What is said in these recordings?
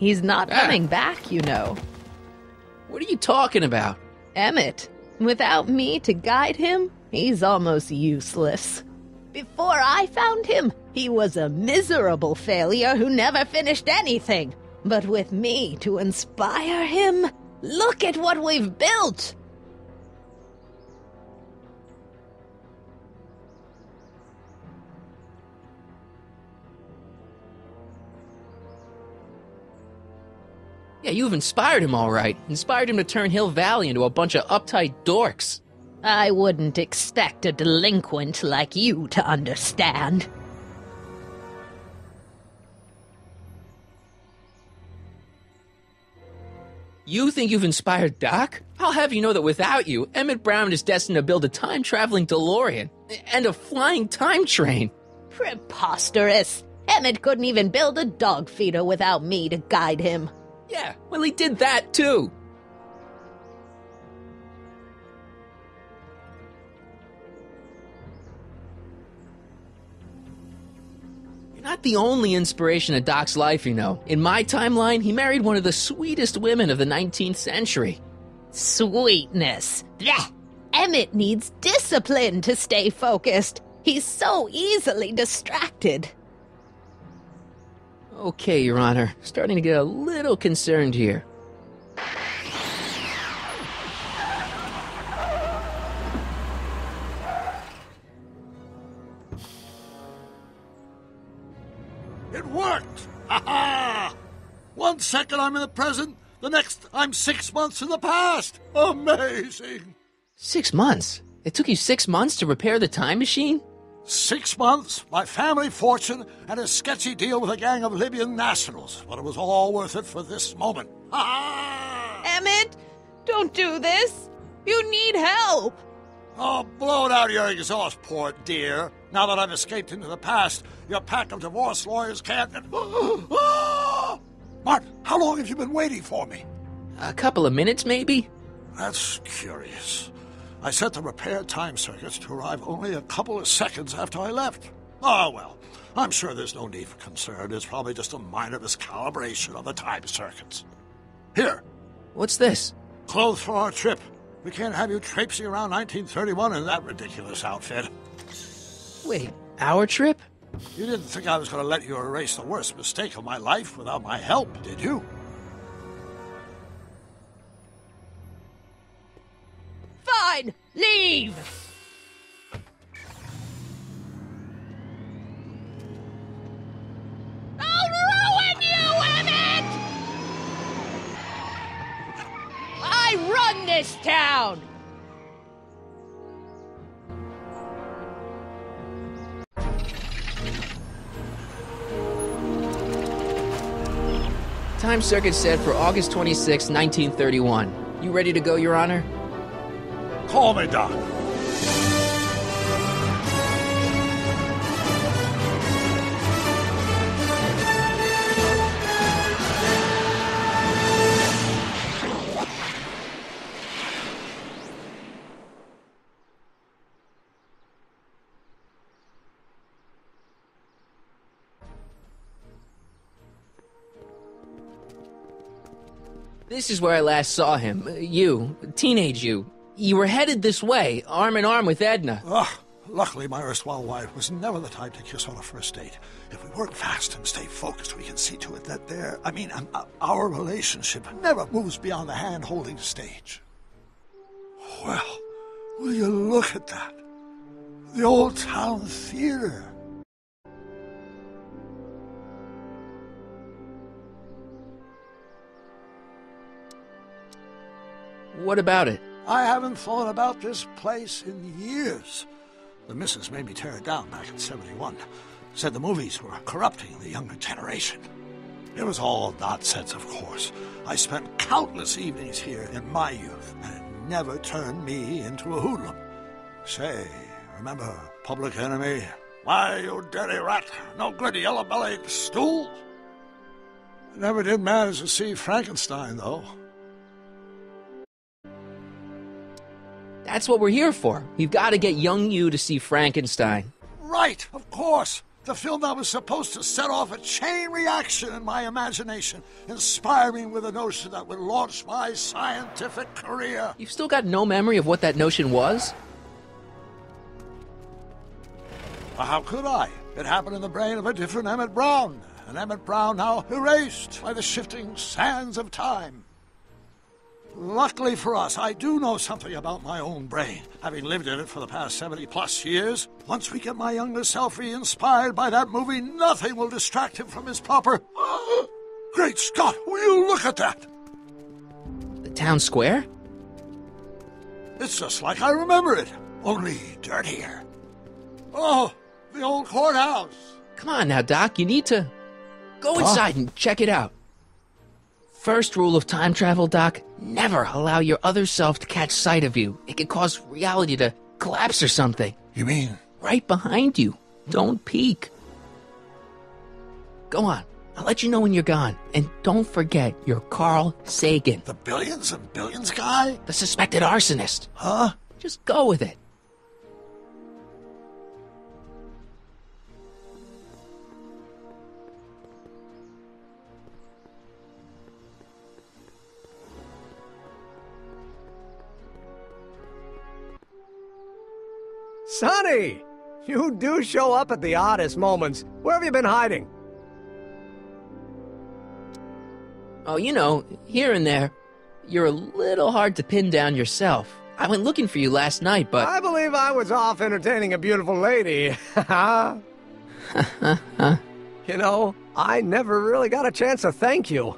He's not coming back, you know. What are you talking about? Emmett. Without me to guide him, he's almost useless. Before I found him, he was a miserable failure who never finished anything. But with me to inspire him, look at what we've built! Yeah, you've inspired him all right. Inspired him to turn Hill Valley into a bunch of uptight dorks. I wouldn't expect a delinquent like you to understand. You think you've inspired Doc? I'll have you know that without you, Emmett Brown is destined to build a time-traveling DeLorean and a flying time train. Preposterous! Emmett couldn't even build a dog feeder without me to guide him. Yeah, well, he did that too. You're not the only inspiration of Doc's life, you know. In my timeline, he married one of the sweetest women of the 19th century. Sweetness. Blech. Emmett needs discipline to stay focused. He's so easily distracted. Okay, Your Honor. Starting to get a little concerned here. It worked! Ha-ha! 1 second I'm in the present, the next I'm 6 months in the past! Amazing! 6 months? It took you 6 months to repair the time machine? 6 months, my family fortune, and a sketchy deal with a gang of Libyan nationals. But it was all worth it for this moment. Ha-ha! Emmett, don't do this. You need help. Oh, blow it out of your exhaust, poor dear. Now that I've escaped into the past, your pack of divorce lawyers can't... Martin, how long have you been waiting for me? A couple of minutes, maybe? That's curious. I set the repair time circuits to arrive only a couple of seconds after I left. Oh, well, I'm sure there's no need for concern. It's probably just a minor miscalibration of the time circuits. Here. What's this? Clothes for our trip. We can't have you traipsing around 1931 in that ridiculous outfit. Wait, our trip? You didn't think I was going to let you erase the worst mistake of my life without my help, did you? Fine, leave! I'll ruin you, Emmett! I run this town! Time circuit set for August 26, 1931. You ready to go, Your Honor? Call me, Doc. This is where I last saw him. You, teenage you. You were headed this way, arm in arm with Edna. Luckily, my erstwhile wife was never the type to kiss on a first date. If we work fast and stay focused, we can see to it that our relationship never moves beyond the hand-holding stage. Well, will you look at that? The Old Town Theater. What about it? I haven't thought about this place in years. The missus made me tear it down back in '71. Said the movies were corrupting the younger generation. It was all nonsense, of course. I spent countless evenings here in my youth, and it never turned me into a hoodlum. Say, remember Public Enemy? Why, you dirty rat, no good yellow-bellied stool? I never did manage to see Frankenstein, though. That's what we're here for. We've got to get young you to see Frankenstein. Right, of course. The film that was supposed to set off a chain reaction in my imagination, inspiring with a notion that would launch my scientific career. You've still got no memory of what that notion was? Well, how could I? It happened in the brain of a different Emmett Brown, an Emmett Brown now erased by the shifting sands of time. Luckily for us, I do know something about my own brain, having lived in it for the past 70-plus years. Once we get my younger self re-inspired by that movie, nothing will distract him from his proper... Great Scott, will you look at that? The town square? It's just like I remember it, only dirtier. Oh, the old courthouse. Come on now, Doc, you need to... Go inside and check it out. First rule of time travel, Doc, never allow your other self to catch sight of you. It could cause reality to collapse or something. You mean? Right behind you. Don't peek. Go on. I'll let you know when you're gone. And don't forget, you're Carl Sagan. The billions and billions guy? The suspected arsonist. Huh? Just go with it. Sonny! You do show up at the oddest moments. Where have you been hiding? Oh, you know, here and there. You're a little hard to pin down yourself. I went looking for you last night, but... I believe I was off entertaining a beautiful lady. You know, I never really got a chance to thank you.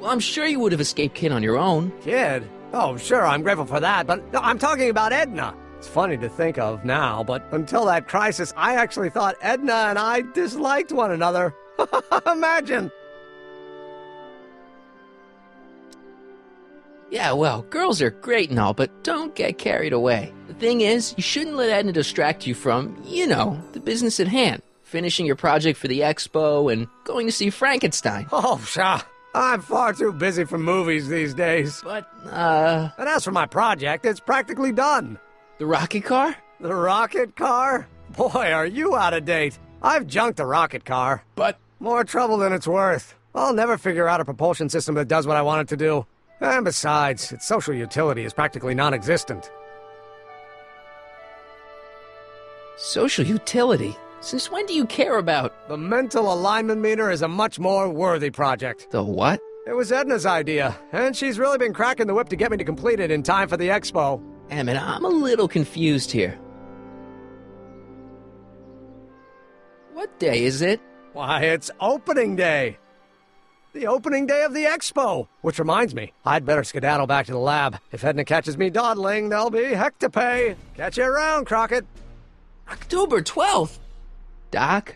Well, I'm sure you would have escaped Kid on your own. Kid? Oh, sure, I'm grateful for that, but no, I'm talking about Edna. It's funny to think of now, but until that crisis, I actually thought Edna and I disliked one another. Imagine! Yeah, well, girls are great and all, but don't get carried away. The thing is, you shouldn't let Edna distract you from, you know, the business at hand. Finishing your project for the expo and going to see Frankenstein. Oh, pshaw. I'm far too busy for movies these days. But, And as for my project, it's practically done. the rocket car? The rocket car? Boy, are you out of date. I've junked the rocket car. But... More trouble than it's worth. I'll never figure out a propulsion system that does what I want it to do. And besides, its social utility is practically non-existent. Social utility? Since when do you care about... The mental alignment meter is a much more worthy project. The what? It was Edna's idea, and she's really been cracking the whip to get me to complete it in time for the expo. Emmett, I'm a little confused here. What day is it? Why, it's opening day. The opening day of the expo. Which reminds me, I'd better skedaddle back to the lab. If Edna catches me dawdling, there'll be heck to pay. Catch you around, Crockett. October 12th? Doc?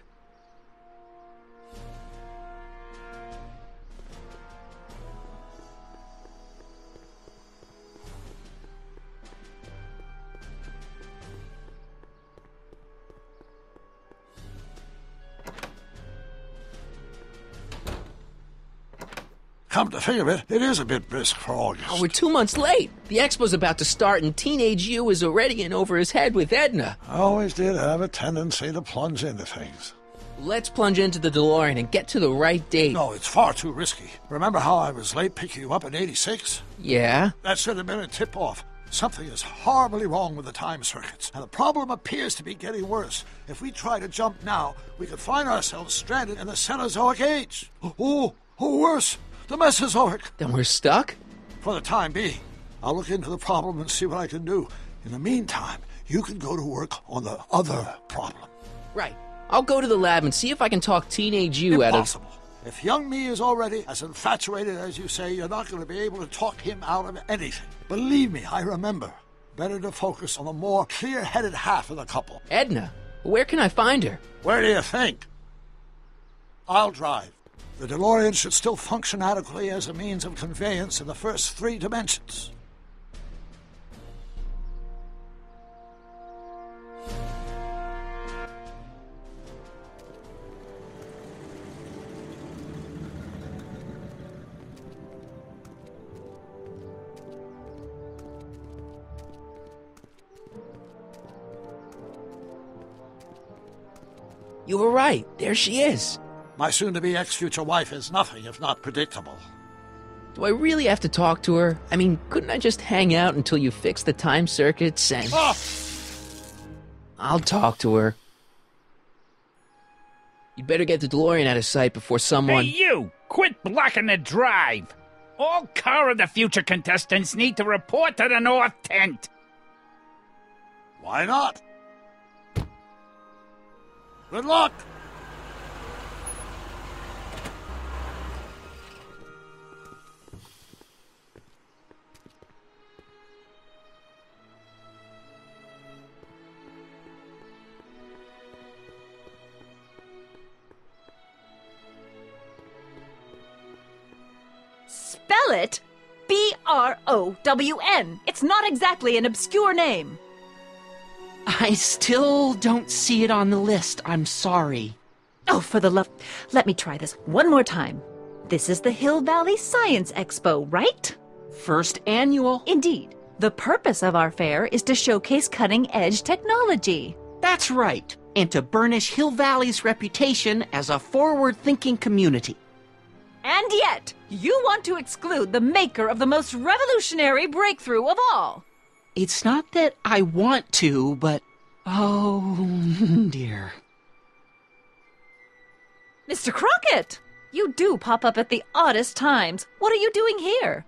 Come to think of it, it is a bit brisk for August. Oh, we're 2 months late. The expo's about to start and teenage you is already in over his head with Edna. I always did have a tendency to plunge into things. Let's plunge into the DeLorean and get to the right date. No, it's far too risky. Remember how I was late picking you up in '86? Yeah? That should have been a tip-off. Something is horribly wrong with the time circuits, and the problem appears to be getting worse. If we try to jump now, we could find ourselves stranded in the Cenozoic Age. Oh, worse, the Mesozoic. Then we're stuck? For the time being. I'll look into the problem and see what I can do. In the meantime, you can go to work on the other problem. Right. I'll go to the lab and see if I can talk teenage you out of... Impossible. If young me is already as infatuated as you say, you're not going to be able to talk him out of anything. Believe me, I remember. Better to focus on the more clear-headed half of the couple. Edna, where can I find her? Where do you think? I'll drive. The DeLorean should still function adequately as a means of conveyance in the first 3 dimensions. You were right. There she is. My soon-to-be ex-future wife is nothing if not predictable. Do I really have to talk to her? I mean, couldn't I just hang out until you fix the time circuits and... Oh! I'll talk to her. You'd better get the DeLorean out of sight before someone... Hey, you! Quit blocking the drive! All Car of the Future contestants need to report to the North Tent! Why not? Good luck! Spell it B-R-O-W-N. It's not exactly an obscure name. I still don't see it on the list. I'm sorry. Oh, for the love... Let me try this one more time. This is the Hill Valley Science Expo, right? First annual. Indeed. The purpose of our fair is to showcase cutting-edge technology. That's right. And to burnish Hill Valley's reputation as a forward-thinking community. And yet, you want to exclude the maker of the most revolutionary breakthrough of all. It's not that I want to, but... Oh, dear. Mr. Crockett! You do pop up at the oddest times. What are you doing here?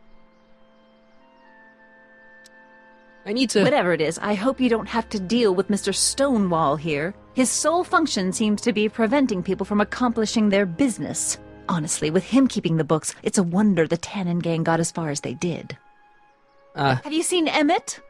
I need to... Whatever it is, I hope you don't have to deal with Mr. Stonewall here. His sole function seems to be preventing people from accomplishing their business. Honestly, with him keeping the books, it's a wonder the Tannen gang got as far as they did. Have you seen Emmett?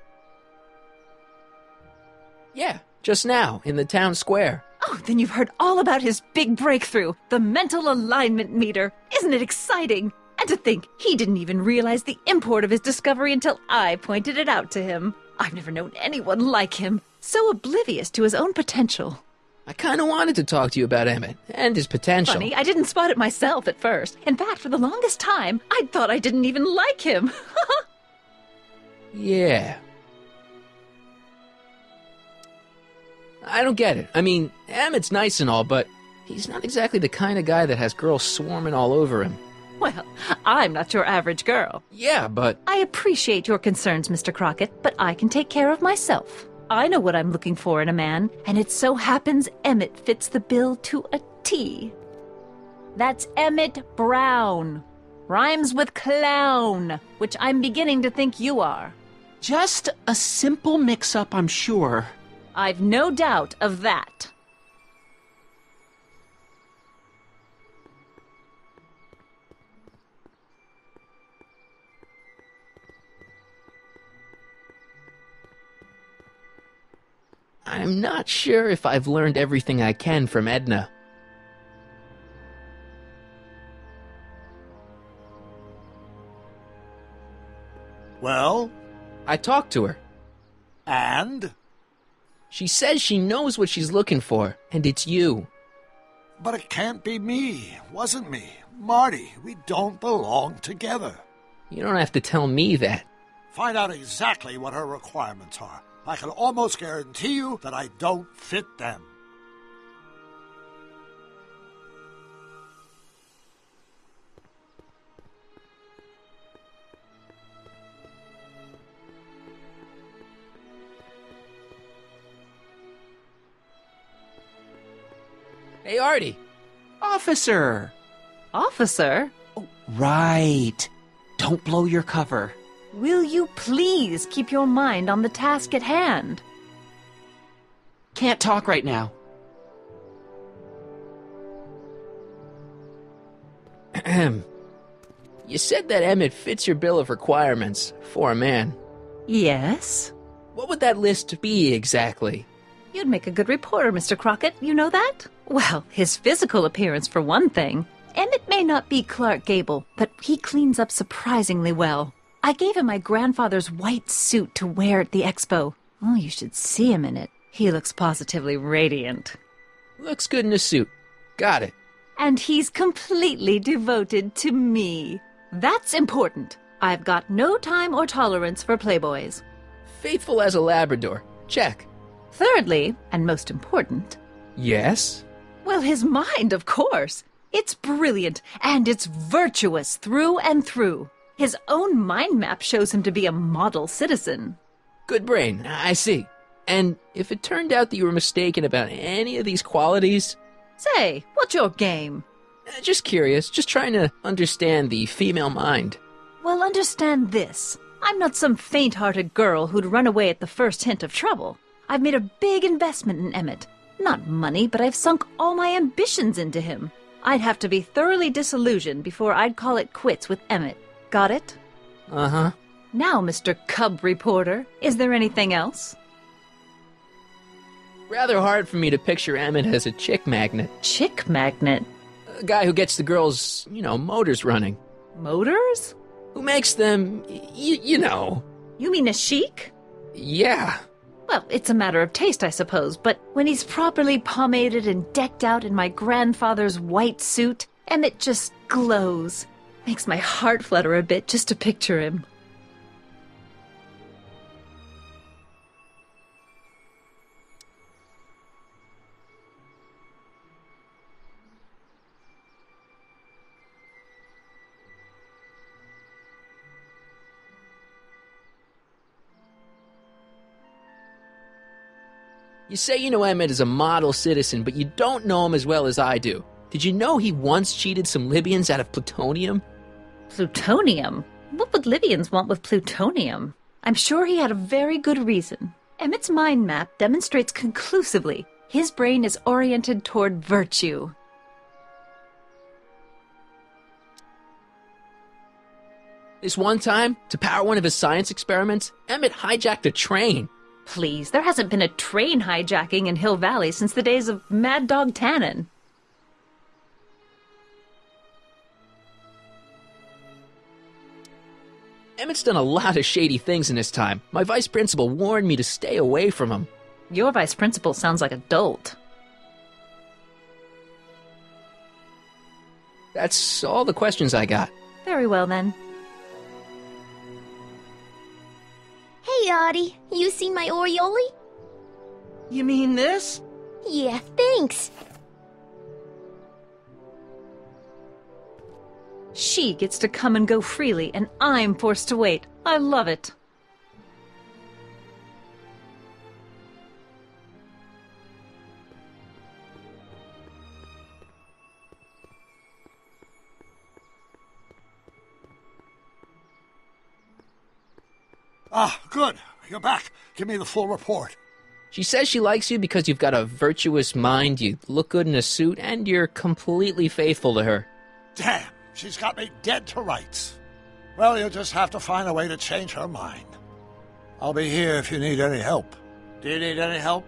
Yeah, just now, in the town square. Oh, then you've heard all about his big breakthrough, the mental alignment meter. Isn't it exciting? And to think, he didn't even realize the import of his discovery until I pointed it out to him. I've never known anyone like him, so oblivious to his own potential. I kind of wanted to talk to you about Emmett and his potential. Funny, I didn't spot it myself at first. In fact, for the longest time, I thought I didn't even like him. Yeah. I don't get it. I mean, Emmett's nice and all, but he's not exactly the kind of guy that has girls swarming all over him. Well, I'm not your average girl. Yeah, but... I appreciate your concerns, Mr. Crockett, but I can take care of myself. I know what I'm looking for in a man, and it so happens Emmett fits the bill to a T. That's Emmett Brown. Rhymes with clown, which I'm beginning to think you are. Just a simple mix-up, I'm sure. I've no doubt of that. I'm not sure if I've learned everything I can from Edna. Well? I talked to her. And? She says she knows what she's looking for, and it's you. But it can't be me. Wasn't me. Marty, we don't belong together. You don't have to tell me that. Find out exactly what her requirements are. I can almost guarantee you that I don't fit them. Hey, Artie. Officer! Officer? Oh, right. Don't blow your cover. Will you please keep your mind on the task at hand? Can't talk right now. You said that Emmett fits your bill of requirements for a man. Yes? What would that list be exactly? You'd make a good reporter, Mr. Crockett. You know that? Well, his physical appearance for one thing. Emmett may not be Clark Gable, but he cleans up surprisingly well. I gave him my grandfather's white suit to wear at the expo. Oh, you should see him in it. He looks positively radiant. Looks good in a suit. Got it. And he's completely devoted to me. That's important. I've got no time or tolerance for playboys. Faithful as a Labrador. Check. Thirdly, and most important, Yes? Well, his mind, of course. It's brilliant, and it's virtuous through and through. His own mind map shows him to be a model citizen. Good brain, I see. And if it turned out that you were mistaken about any of these qualities... Say, what's your game? Just curious, just trying to understand the female mind. Well, understand this. I'm not some faint-hearted girl who'd run away at the first hint of trouble. I've made a big investment in Emmett. Not money, but I've sunk all my ambitions into him. I'd have to be thoroughly disillusioned before I'd call it quits with Emmett. Got it? Uh-huh. Now, Mr. Cub Reporter, is there anything else? Rather hard for me to picture Emmett as a chick magnet. Chick magnet? A guy who gets the girls, motors running. Motors? Who makes them, you know. You mean a chic? Yeah. Well, it's a matter of taste, I suppose, but when he's properly pomaded and decked out in my grandfather's white suit, Emmett just glows. Makes my heart flutter a bit just to picture him. You say you know Emmett is a model citizen, but you don't know him as well as I do. Did you know he once cheated some Libyans out of plutonium? Plutonium? What would Libyans want with plutonium? I'm sure he had a very good reason. Emmett's mind map demonstrates conclusively his brain is oriented toward virtue. This one time, to power one of his science experiments, Emmett hijacked a train. Please, there hasn't been a train hijacking in Hill Valley since the days of Mad Dog Tannen. Emmett's done a lot of shady things in his time. My vice principal warned me to stay away from him. Your vice principal sounds like a dolt. That's all the questions I got. Very well, then. Hey, Artie, you seen my Oriole? You mean this? Yeah, thanks. She gets to come and go freely, and I'm forced to wait. I love it. Ah, good. You're back. Give me the full report. She says she likes you because you've got a virtuous mind, you look good in a suit, and you're completely faithful to her. Damn, she's got me dead to rights. Well, you'll just have to find a way to change her mind. I'll be here if you need any help. Do you need any help?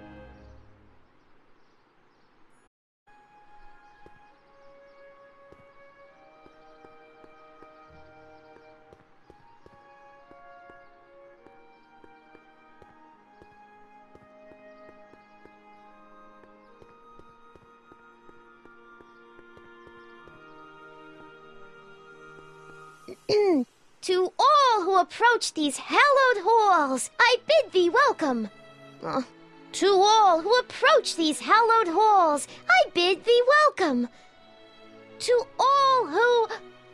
To all who approach these hallowed halls, I bid thee welcome. To all who approach these hallowed halls, I bid thee welcome. To all who...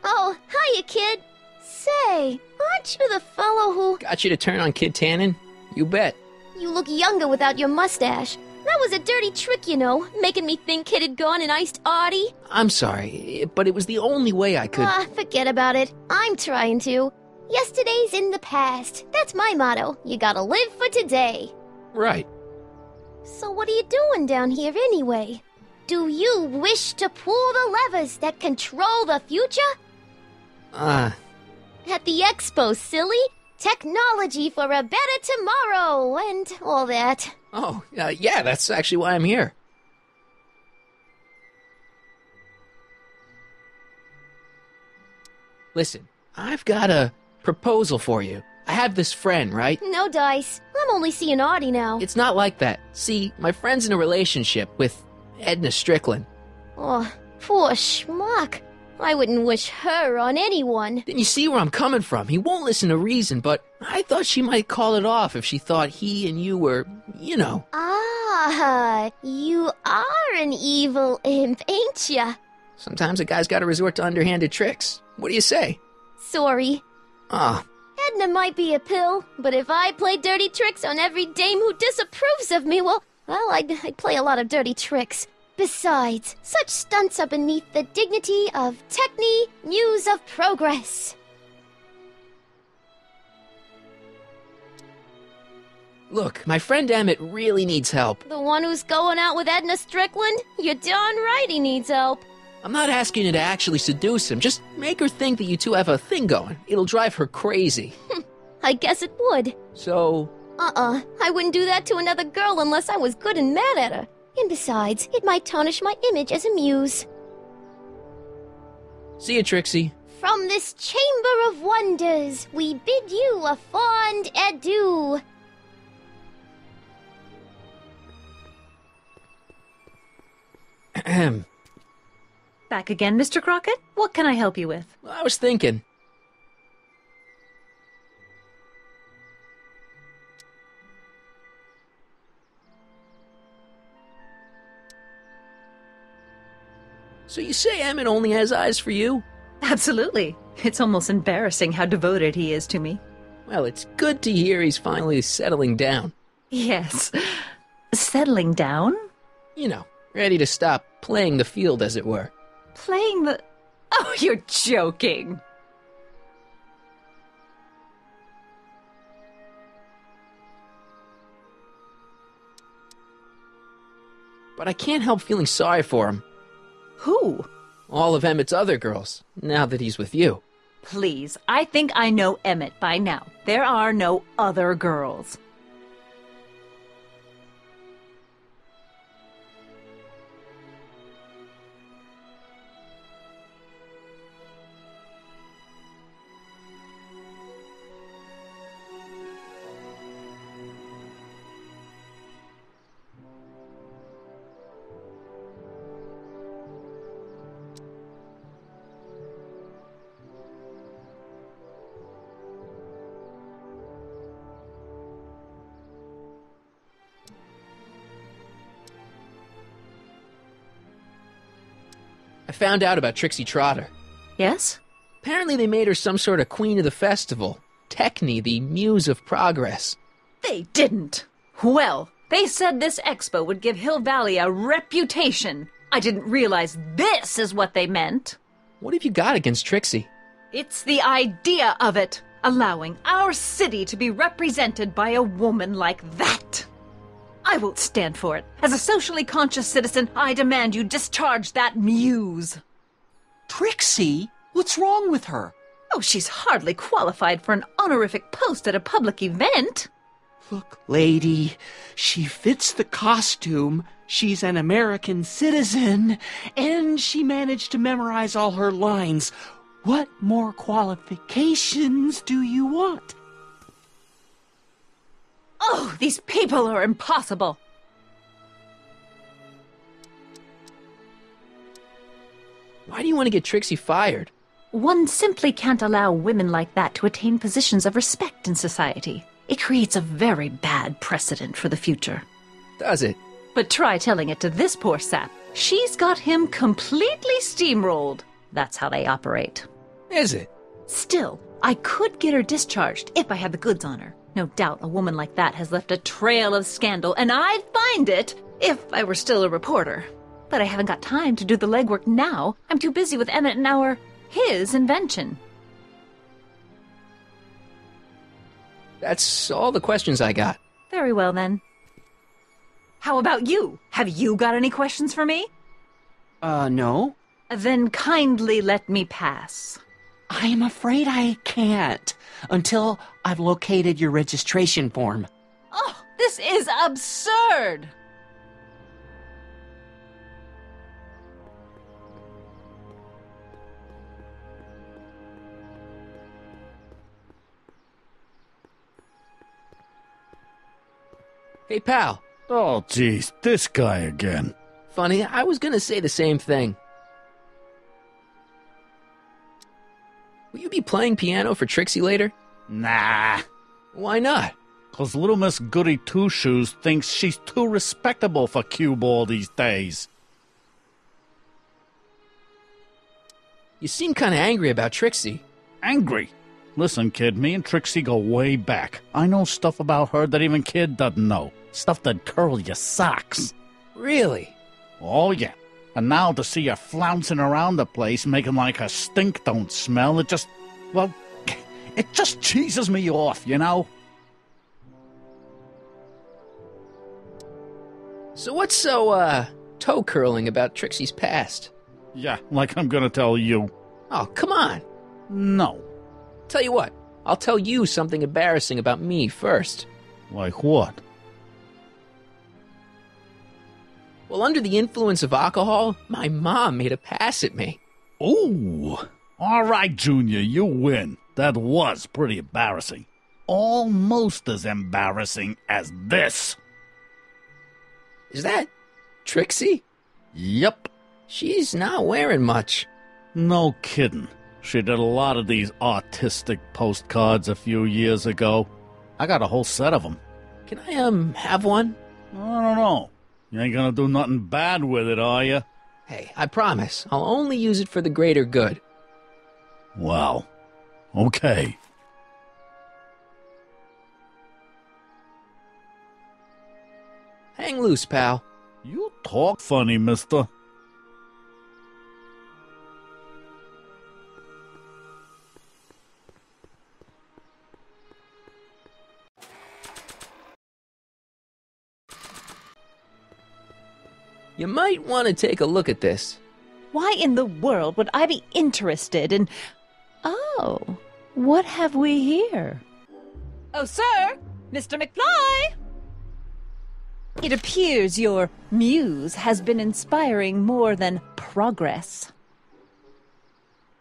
Oh, hiya, kid. Say, aren't you the fellow who... Got you to turn on Kid Tannen? You bet. You look younger without your mustache. That was a dirty trick, you know, making me think Kid had gone and iced Artie. I'm sorry, but it was the only way I could... Forget about it. I'm trying to. Yesterday's in the past. That's my motto. You gotta live for today. Right. So what are you doing down here anyway? Do you wish to pull the levers that control the future? At the expo, silly. Technology for a better tomorrow, and all that. Oh, yeah, that's actually why I'm here. Listen, I've got a proposal for you. I have this friend, right? No dice. I'm only seeing Artie now. It's not like that. See, my friend's in a relationship with Edna Strickland. Oh, poor schmuck. I wouldn't wish her on anyone. Then you see where I'm coming from. He won't listen to reason, but I thought she might call it off if she thought he and you were, you know. Ah, you are an evil imp, ain't ya? Sometimes a guy's gotta resort to underhanded tricks. What do you say? Sorry. Ah, Edna might be a pill, but if I play dirty tricks on every dame who disapproves of me, well, I'd play a lot of dirty tricks. Besides, such stunts are beneath the dignity of Techne, Muse of Progress. look, my friend Emmett really needs help. The one who's going out with Edna Strickland? You're darn right he needs help. I'm not asking you to actually seduce him. Just make her think that you two have a thing going. It'll drive her crazy. I guess it would. So... I wouldn't do that to another girl unless I was good and mad at her. And besides, it might tarnish my image as a muse. See you, Trixie. From this chamber of wonders, we bid you a fond adieu. Ahem. Back again, Mr. Crockett? What can I help you with? Well, I was thinking. So you say Emmett only has eyes for you? Absolutely. It's almost embarrassing how devoted he is to me. Well, it's good to hear he's finally settling down. Yes. Settling down? You know, ready to stop playing the field, as it were. Playing the... Oh, you're joking. But I can't help feeling sorry for him. Who? All of Emmett's other girls, now that he's with you. Please, I think I know Emmett by now. There are no other girls. I found out about Trixie Trotter. Yes? Apparently they made her some sort of queen of the festival. Techne, the muse of progress. They didn't. Well, they said this expo would give Hill Valley a reputation. I didn't realize this is what they meant. What have you got against Trixie? It's the idea of it. Allowing our city to be represented by a woman like that. I won't stand for it. As a socially conscious citizen, I demand you discharge that muse. Trixie? What's wrong with her? Oh, she's hardly qualified for an honorific post at a public event. Look, lady, she fits the costume. She's an American citizen, and she managed to memorize all her lines. What more qualifications do you want? Oh, these people are impossible. Why do you want to get Trixie fired? One simply can't allow women like that to attain positions of respect in society. It creates a very bad precedent for the future. Does it? But try telling it to this poor sap. She's got him completely steamrolled. That's how they operate. Is it? Still, I could get her discharged if I had the goods on her. No doubt a woman like that has left a trail of scandal, and I'd find it if I were still a reporter. But I haven't got time to do the legwork now. I'm too busy with Emmett and his invention. That's all the questions I got. Very well, then. How about you? Have you got any questions for me? No. Then kindly let me pass. I'm afraid I can't until I've located your registration form. Oh, this is absurd! Hey, pal. Oh, geez, this guy again. Funny, I was gonna say the same thing. Will you be playing piano for Trixie later? Nah, Why not? 'cause little Miss Goody Two-Shoes thinks she's too respectable for cue ball these days. You seem kind of angry about Trixie. Angry? Listen, kid, me and Trixie go way back. I know stuff about her that even Kid doesn't know. Stuff that'd curl your socks. Really? Oh, yeah. And now to see her flouncing around the place, making like her stink don't smell, it just cheeses me off, you know? So what's so, toe-curling about Trixie's past? Yeah, like I'm gonna tell you. Oh, come on. No. Tell you what, I'll tell you something embarrassing about me first. Like what? Well, under the influence of alcohol, my mom made a pass at me. Ooh. All right, Junior, you win. That was pretty embarrassing. Almost as embarrassing as this. Is that Trixie? Yep. She's not wearing much. No kidding. She did a lot of these artistic postcards a few years ago. I got a whole set of them. Can I, have one? I don't know. You ain't gonna do nothing bad with it, are you? Hey, I promise. I'll only use it for the greater good. Well, okay. Hang loose, pal. You talk funny, mister. You might want to take a look at this. Why in the world would I be interested in... Oh, what have we here? Oh, sir! Mr. McFly! It appears your muse has been inspiring more than progress.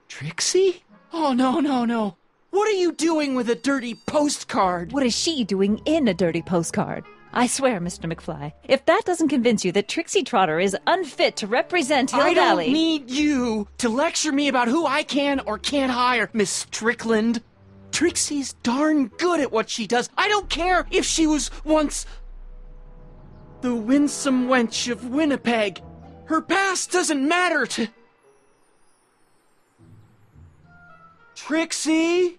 Trixie? Oh, no. What are you doing with a dirty postcard? What is she doing in a dirty postcard? I swear, Mr. McFly, if that doesn't convince you that Trixie Trotter is unfit to represent Hill I Valley... don't need you to lecture me about who I can or can't hire, Miss Strickland. Trixie's darn good at what she does. I don't care if she was once the winsome wench of Winnipeg. Her past doesn't matter to... Trixie?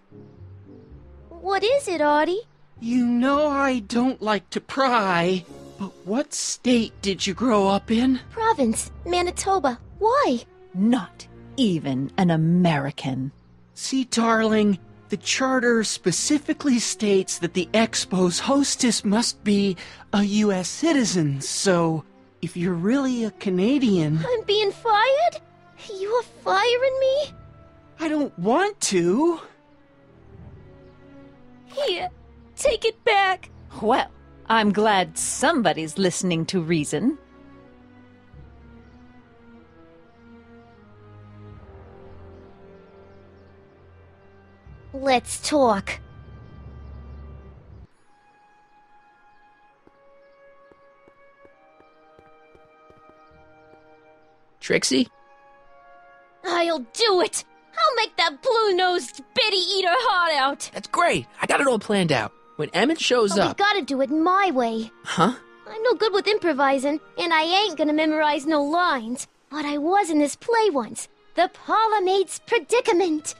What is it, Audie? You know I don't like to pry, but what state did you grow up in? Province, Manitoba. Why? Not even an American. See, darling, the charter specifically states that the Expo's hostess must be a U.S. citizen, so if you're really a Canadian... I'm being fired? You are firing me? I don't want to. Here, take it back. Well, I'm glad somebody's listening to reason. Let's talk. Trixie? I'll do it. I'll make that blue-nosed bitty eat her heart out. That's great. I got it all planned out. When Emmett shows But we up... gotta do it my way. Huh? I'm no good with improvising, and I ain't gonna memorize no lines. But I was in this play once. The Parlourmaid's Predicament.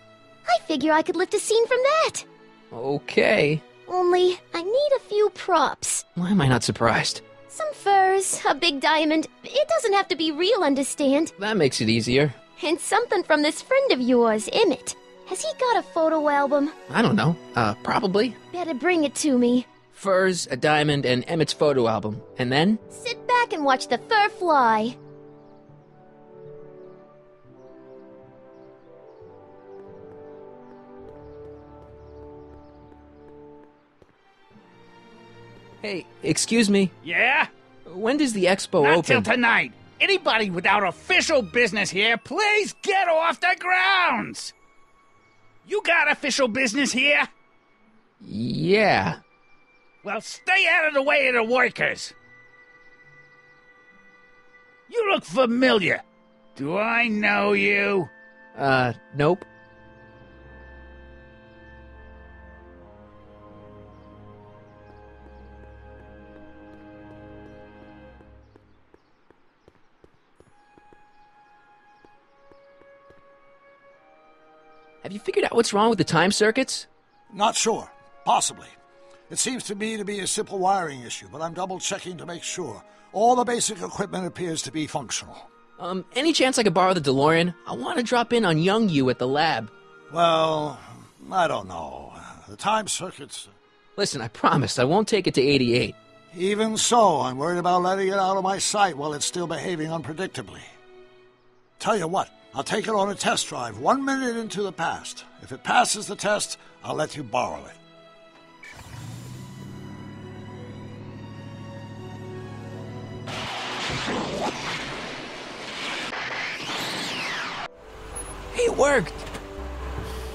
I figure I could lift a scene from that. Okay. Only, I need a few props. Why am I not surprised? Some furs, a big diamond. It doesn't have to be real, understand? That makes it easier. And something from this friend of yours, Emmett. Has he got a photo album? I don't know. Probably. Better bring it to me. Furs, a diamond, and Emmett's photo album. And then? Sit back and watch the fur fly. Hey, excuse me. Yeah? When does the expo Not open? till tonight. Anybody without official business here, please get off the grounds! You got official business here? Yeah. Well, stay out of the way of the workers. You look familiar. Do I know you? Nope. Have you figured out what's wrong with the time circuits? Not sure. Possibly. It seems to me to be a simple wiring issue, but I'm double-checking to make sure. All the basic equipment appears to be functional. Any chance I could borrow the DeLorean? I want to drop in on young you at the lab. Well, I don't know. The time circuits... Listen, I promise I won't take it to 88. Even so, I'm worried about letting it out of my sight while it's still behaving unpredictably. Tell you what, I'll take it on a test drive 1 minute into the past. If it passes the test, I'll let you borrow it. It worked!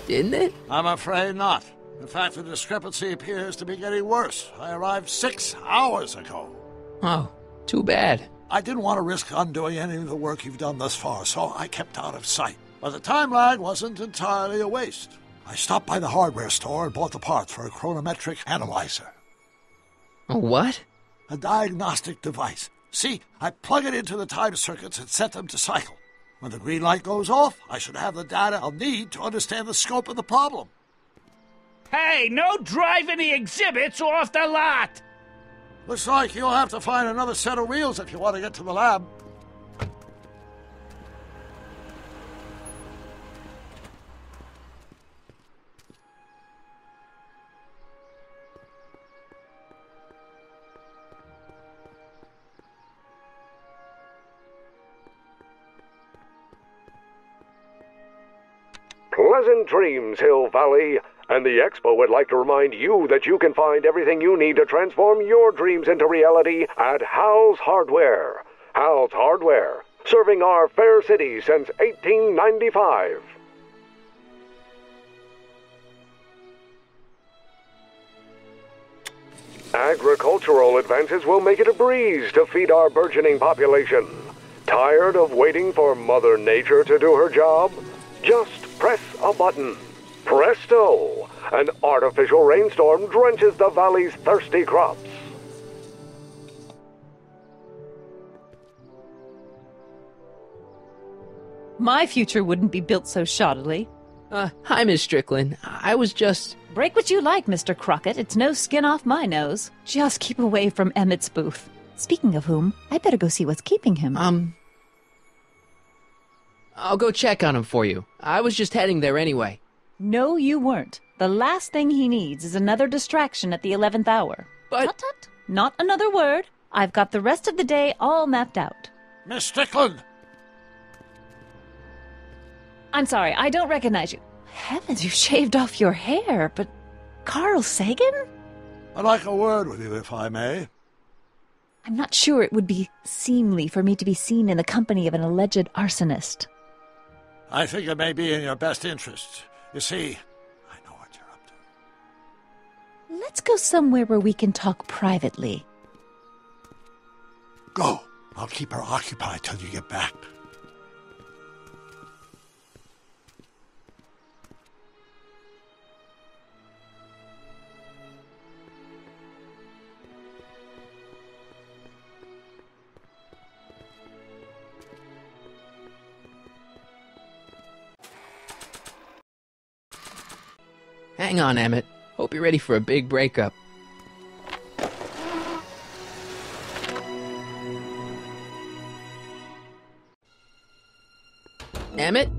Didn't it? I'm afraid not. In fact, the discrepancy appears to be getting worse. I arrived 6 hours ago. Oh, too bad. I didn't want to risk undoing any of the work you've done thus far, so I kept out of sight. But the time lag wasn't entirely a waste. I stopped by the hardware store and bought the parts for a chronometric analyzer. A what? A diagnostic device. See, I plug it into the time circuits and set them to cycle. When the green light goes off, I should have the data I'll need to understand the scope of the problem. Hey, no driving the exhibits off the lot! Looks like you'll have to find another set of wheels if you want to get to the lab. Pleasant dreams, Hill Valley. And the Expo would like to remind you that you can find everything you need to transform your dreams into reality at Hal's Hardware. Hal's Hardware, serving our fair city since 1895. Agricultural advances will make it a breeze to feed our burgeoning population. Tired of waiting for Mother Nature to do her job? Just press a button. Presto! An artificial rainstorm drenches the valley's thirsty crops. My future wouldn't be built so shoddily. Hi, Miss Strickland. I was just... Break what you like, Mr. Crockett. It's no skin off my nose. Just keep away from Emmett's booth. Speaking of whom, I better go see what's keeping him. I'll go check on him for you. I was just heading there anyway. No, you weren't. The last thing he needs is another distraction at the 11th hour. But... Tut-tut. Not another word. I've got the rest of the day all mapped out. Miss Strickland! I'm sorry, I don't recognize you. Heavens, you shaved off your hair, but... Carl Sagan? I'd like a word with you, if I may. I'm not sure it would be seemly for me to be seen in the company of an alleged arsonist. I think it may be in your best interest. You see, I know what you're up to. Let's go somewhere where we can talk privately. Go. I'll keep her occupied till you get back. Hang on, Emmett. Hope you're ready for a big breakup. Emmett?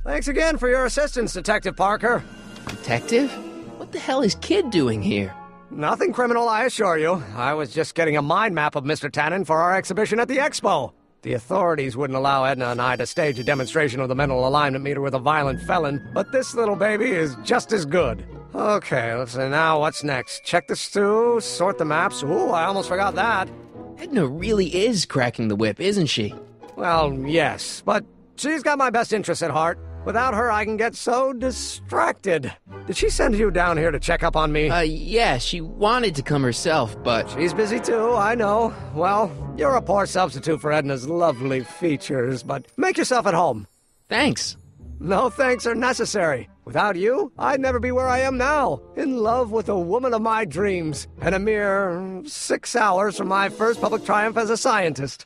Thanks again for your assistance, Detective Parker. Detective? What the hell is Kid doing here? Nothing criminal, I assure you. I was just getting a mind map of Mr. Tannen for our exhibition at the Expo. The authorities wouldn't allow Edna and I to stage a demonstration of the mental alignment meter with a violent felon, but this little baby is just as good. Okay, let's see now what's next. Check the stew, sort the maps. Ooh, I almost forgot that. Edna really is cracking the whip, isn't she? Well, yes, but she's got my best interests at heart. Without her, I can get so distracted. Did she send you down here to check up on me? Yeah, she wanted to come herself, but... She's busy too, I know. Well, you're a poor substitute for Edna's lovely features, but make yourself at home. Thanks. No thanks are necessary. Without you, I'd never be where I am now, in love with the woman of my dreams, and a mere 6 hours from my first public triumph as a scientist.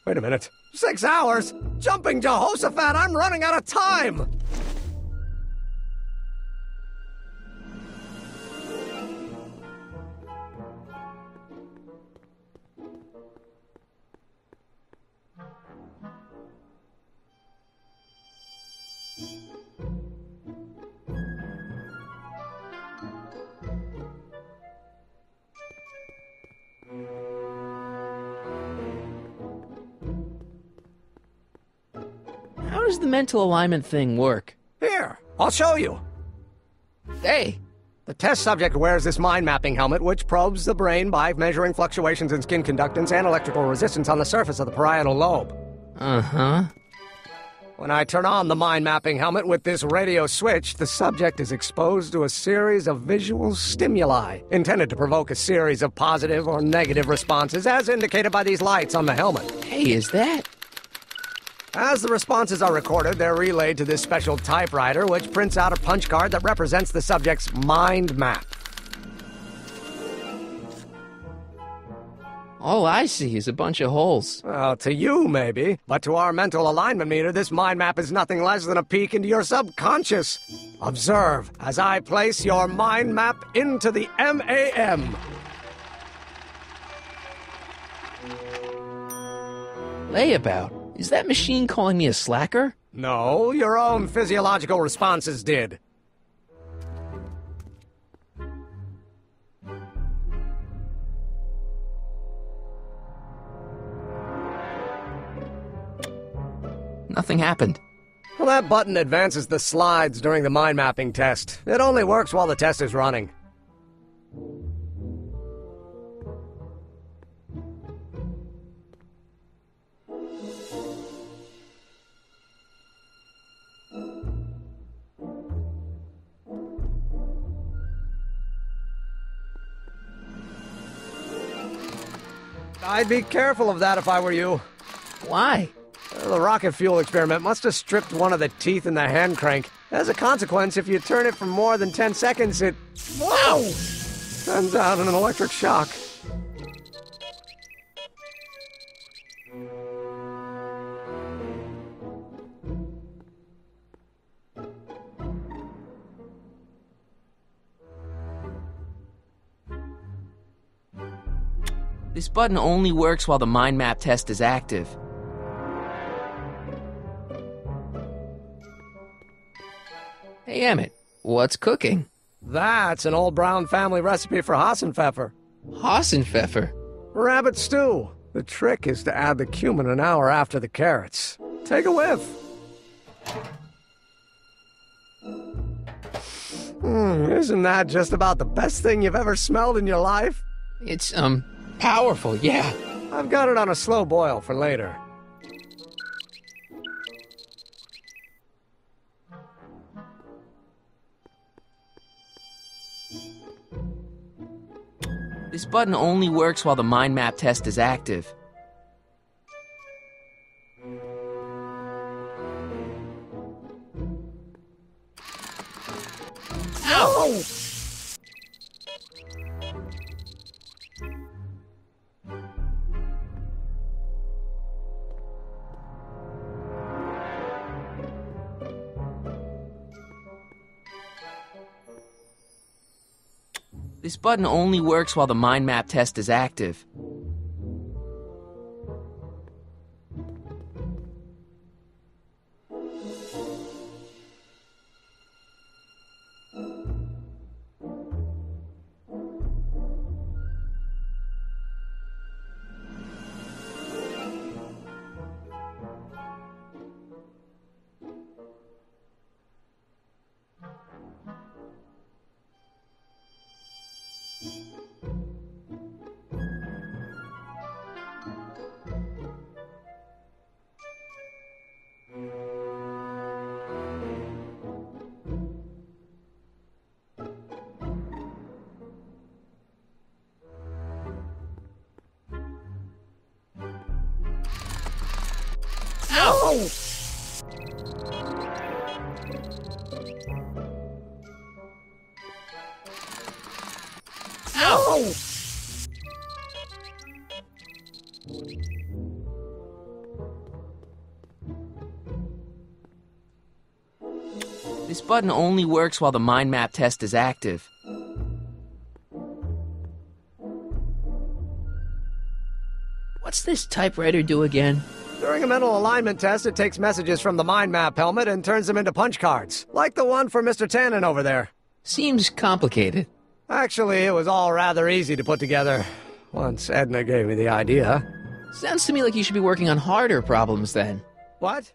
Wait a minute. 6 hours? Jumping Jehoshaphat, I'm running out of time! How does the mental alignment thing work? Here, I'll show you. Hey! The test subject wears this mind mapping helmet, which probes the brain by measuring fluctuations in skin conductance and electrical resistance on the surface of the parietal lobe. Uh-huh. When I turn on the mind mapping helmet with this radio switch, the subject is exposed to a series of visual stimuli intended to provoke a series of positive or negative responses, as indicated by these lights on the helmet. Hey, is that? As the responses are recorded, they're relayed to this special typewriter, which prints out a punch card that represents the subject's mind map. All I see is a bunch of holes. Well, to you, maybe. But to our mental alignment meter, this mind map is nothing less than a peek into your subconscious. Observe as I place your mind map into the MAM. Layabout? Is that machine calling me a slacker? No, your own physiological responses did. Nothing happened. Well, that button advances the slides during the mind mapping test. It only works while the test is running. I'd be careful of that if I were you. Why? The rocket fuel experiment must have stripped one of the teeth in the hand crank. As a consequence, if you turn it for more than 10 seconds, it... Whoa! Sends out an electric shock. This button only works while the mind map test is active. Hey, Emmett, what's cooking? That's an old Brown family recipe for Hassenpfeffer. Hassenpfeffer? Rabbit stew. The trick is to add the cumin an hour after the carrots. Take a whiff. Isn't that just about the best thing you've ever smelled in your life? It's, powerful, yeah. I've got it on a slow boil for later. This button only works while the mind map test is active. Ow! This button only works while the mind map test is active. Ow! Ow! button only works while the mind map test is active. What's this typewriter do again? During a mental alignment test, it takes messages from the mind map helmet and turns them into punch cards, like the one for Mr. Tannen over there. Seems complicated. Actually, it was all rather easy to put together, once Edna gave me the idea. Sounds to me like you should be working on harder problems then. What?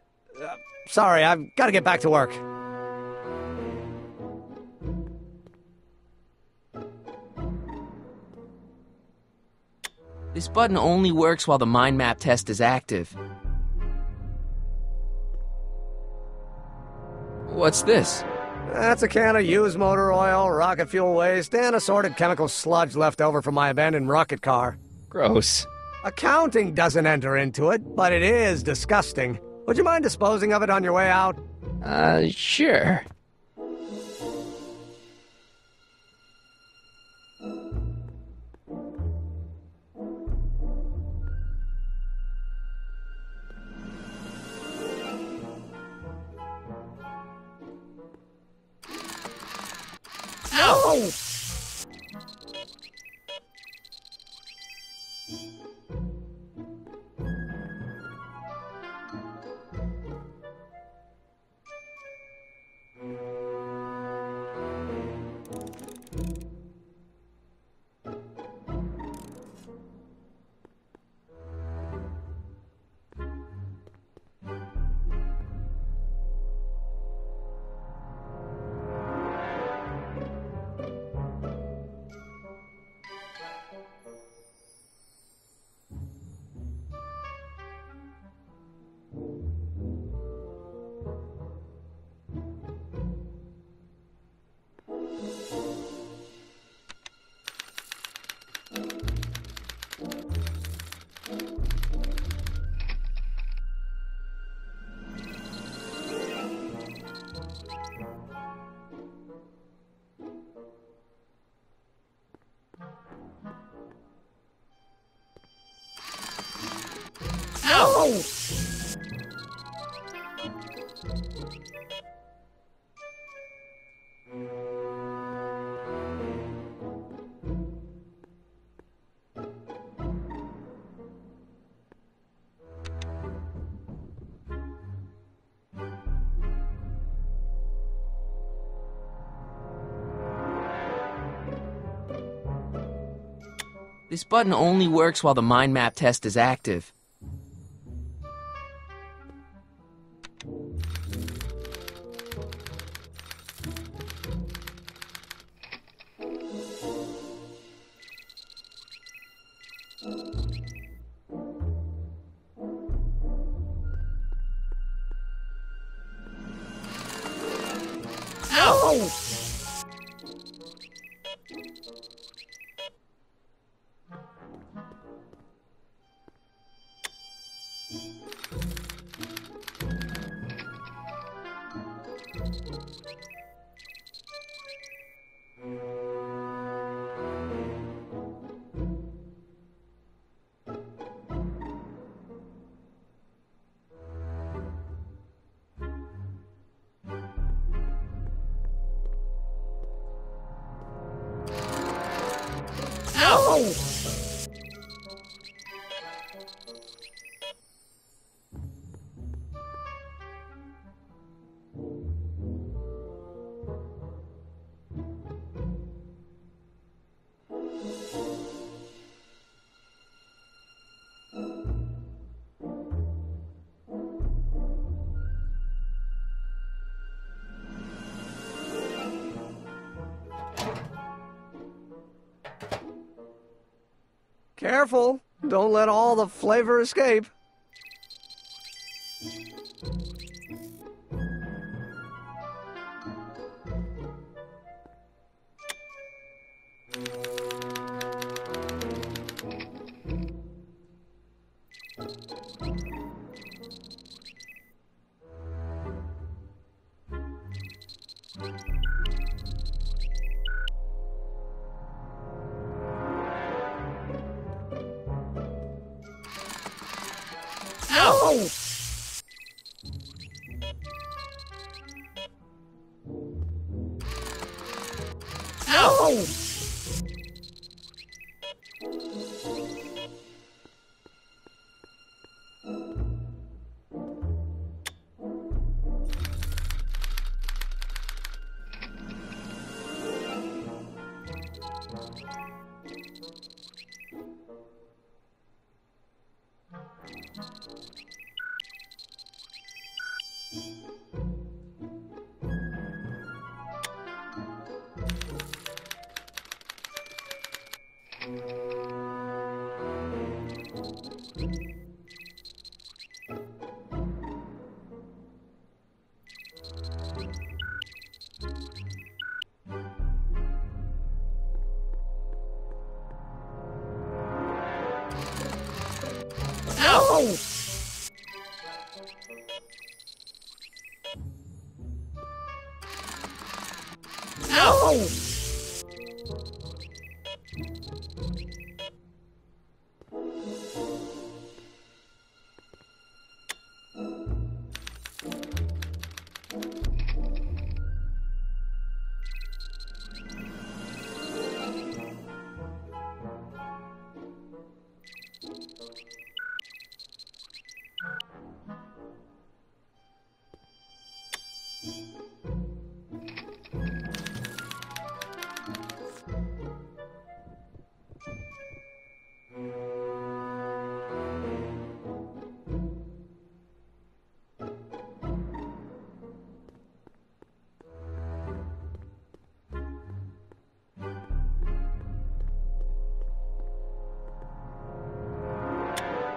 Sorry, I've got to get back to work. This button only works while the mind map test is active. What's this? That's a can of used motor oil, rocket fuel waste, and assorted chemical sludge left over from my abandoned rocket car. Gross. Accounting doesn't enter into it, but it is disgusting. Would you mind disposing of it on your way out? Sure. Ow! Ow! This button only works while the mind map test is active. Ow! Ow! Careful, don't let all the flavor escape. Ow! Ow! Ow!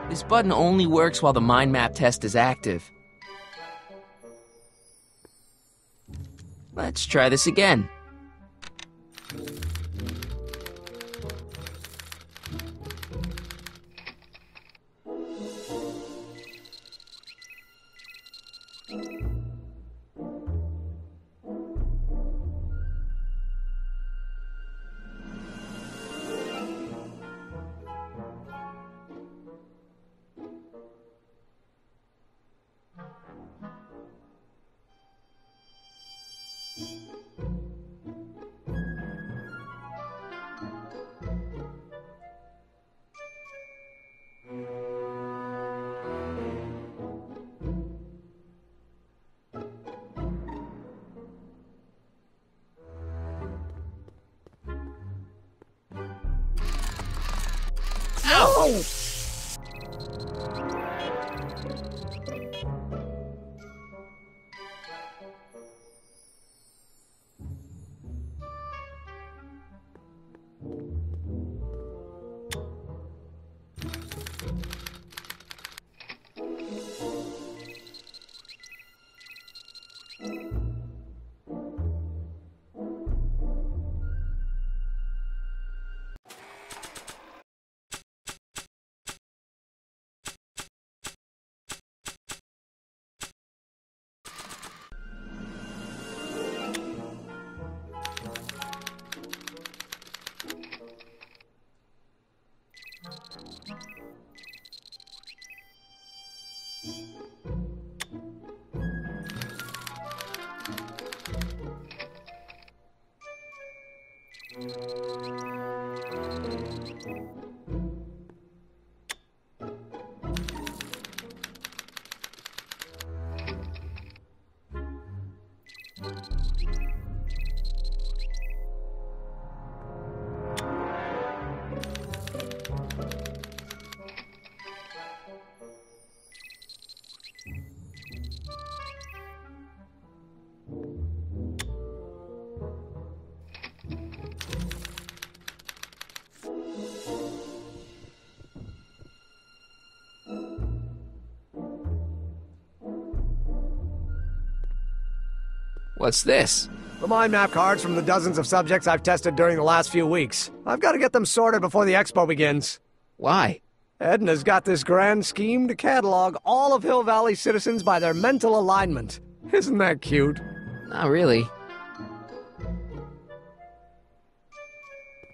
This button only works while the mind map test is active. Let's try this again. Ow! What's this? The mind map cards from the dozens of subjects I've tested during the last few weeks. I've got to get them sorted before the expo begins. Why? Edna's got this grand scheme to catalog all of Hill Valley citizens by their mental alignment. Isn't that cute? Not really.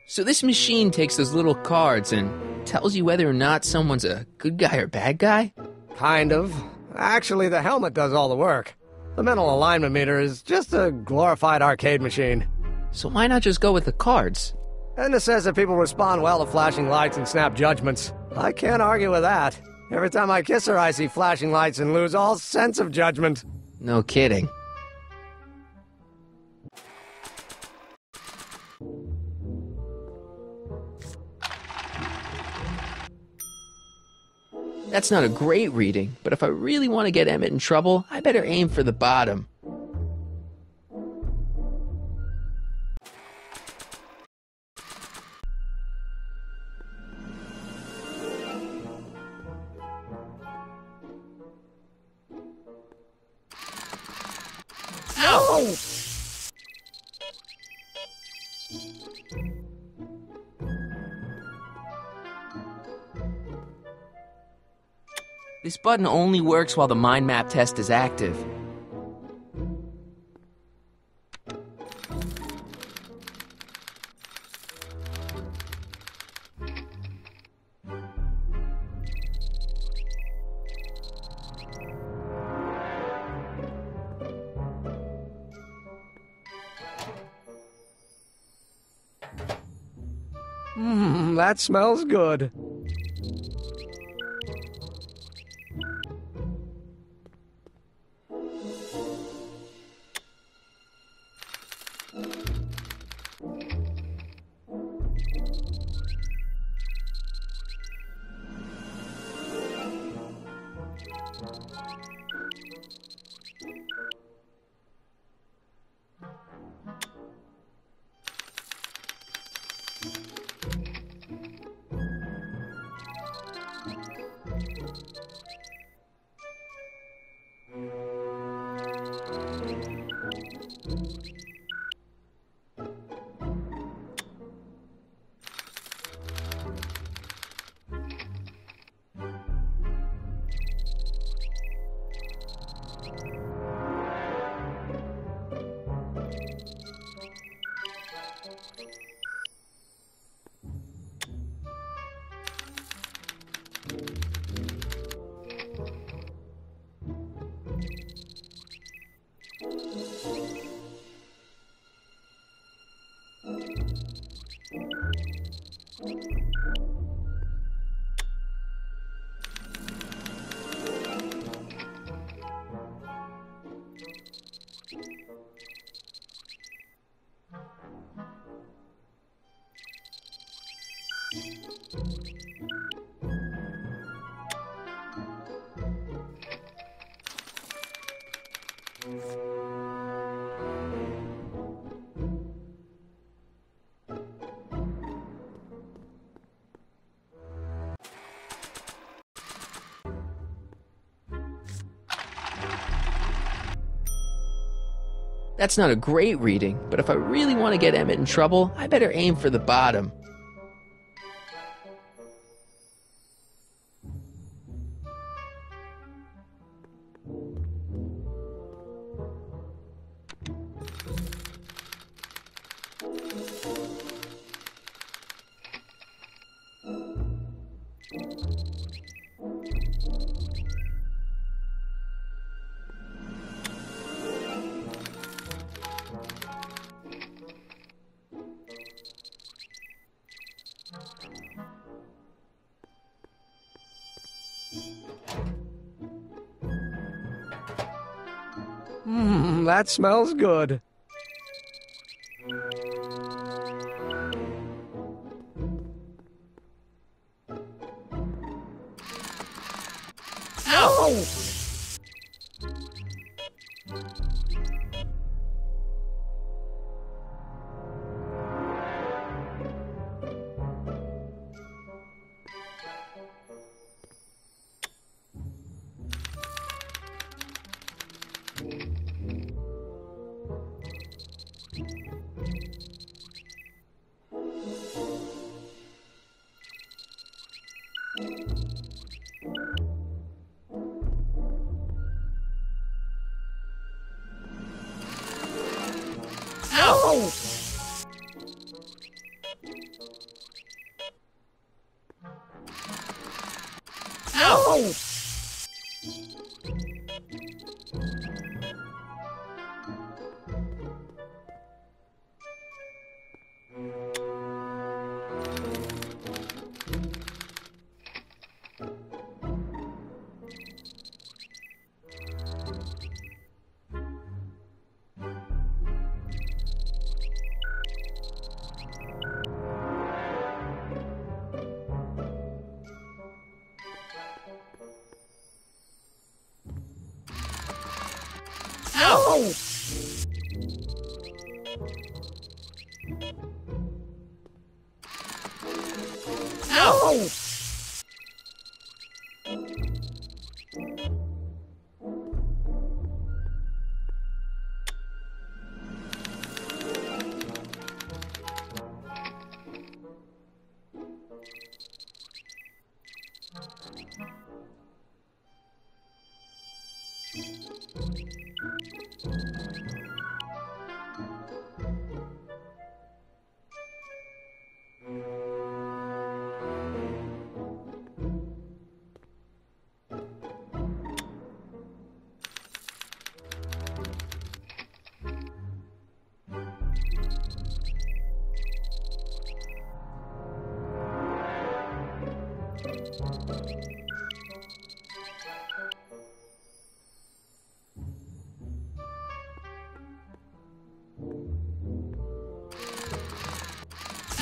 So this machine takes those little cards and tells you whether or not someone's a good guy or bad guy? Kind of. Actually, the helmet does all the work. The mental alignment meter is just a glorified arcade machine. So why not just go with the cards? Edna says that people respond well to flashing lights and snap judgments. I can't argue with that. Every time I kiss her, I see flashing lights and lose all sense of judgment. No kidding. That's not a great reading, but if I really want to get Emmett in trouble, I better aim for the bottom. Ow! This button only works while the mind map test is active. That smells good. That's not a great reading, but if I really want to get Emmett in trouble, I better aim for the bottom. That smells good. Ow! Ow! Ow! Ow! Ow!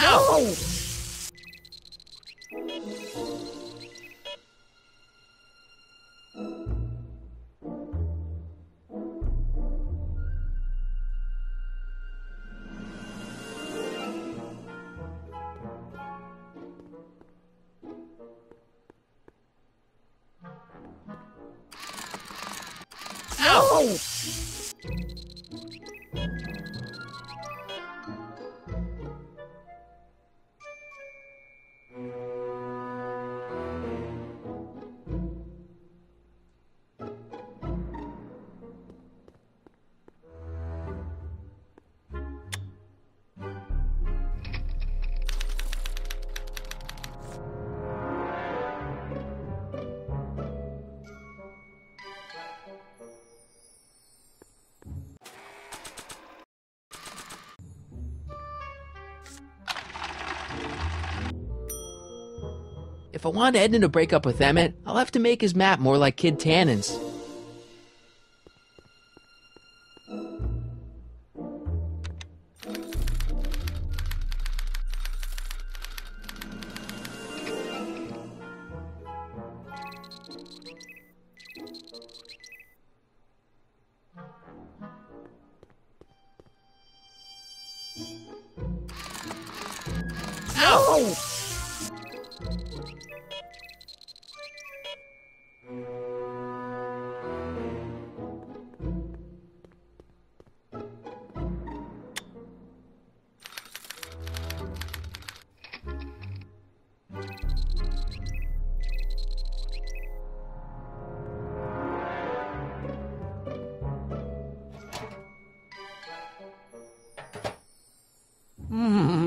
Ow! Ow! If I want Edna to break up with Emmett, I'll have to make his map more like Kid Tannen's. Ow!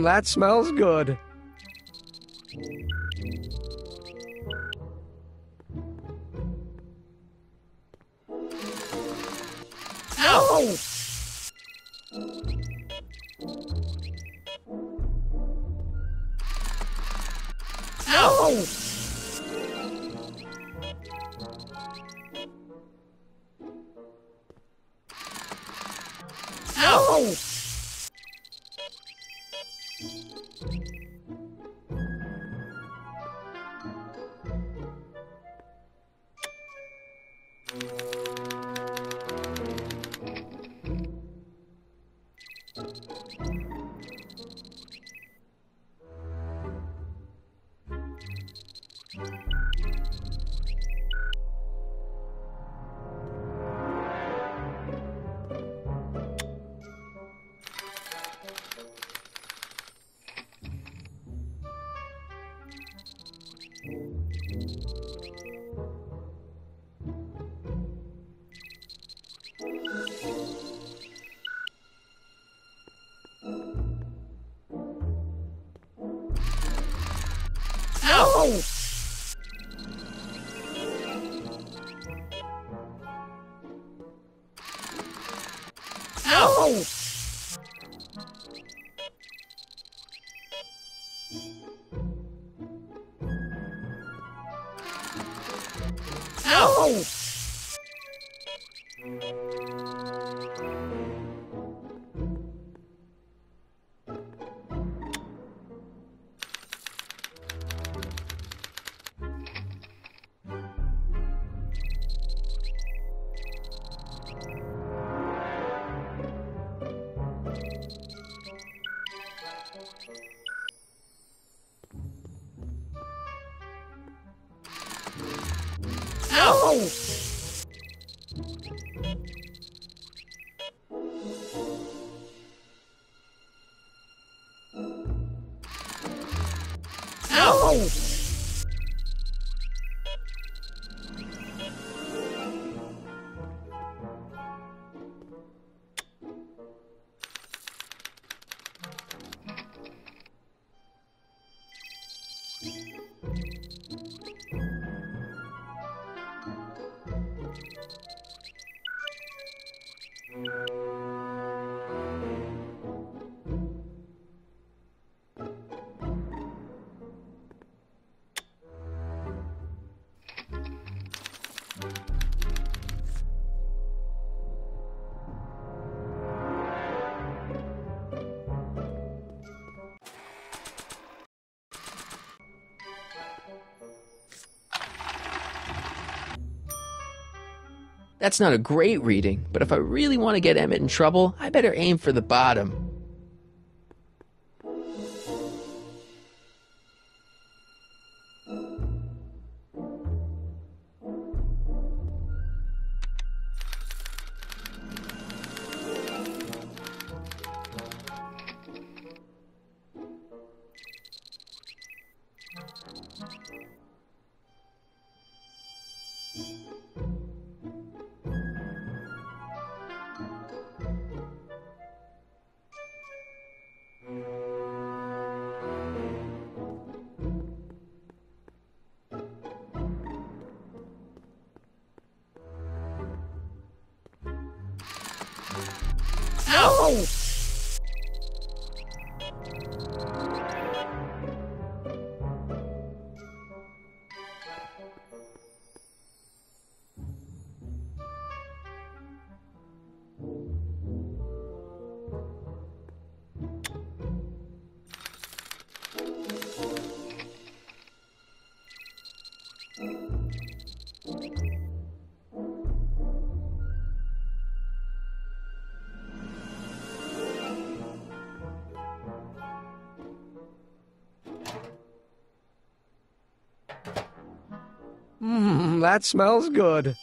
That smells good. Ow! Ow! Ow! Ow! Ow! Ow! That's not a great reading, but if I really want to get Emmett in trouble, I better aim for the bottom. Ow! That smells good.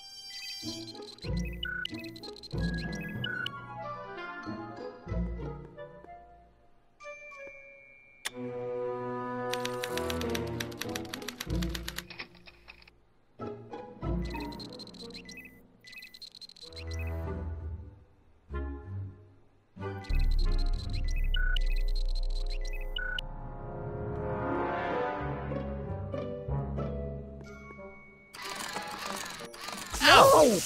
Ow!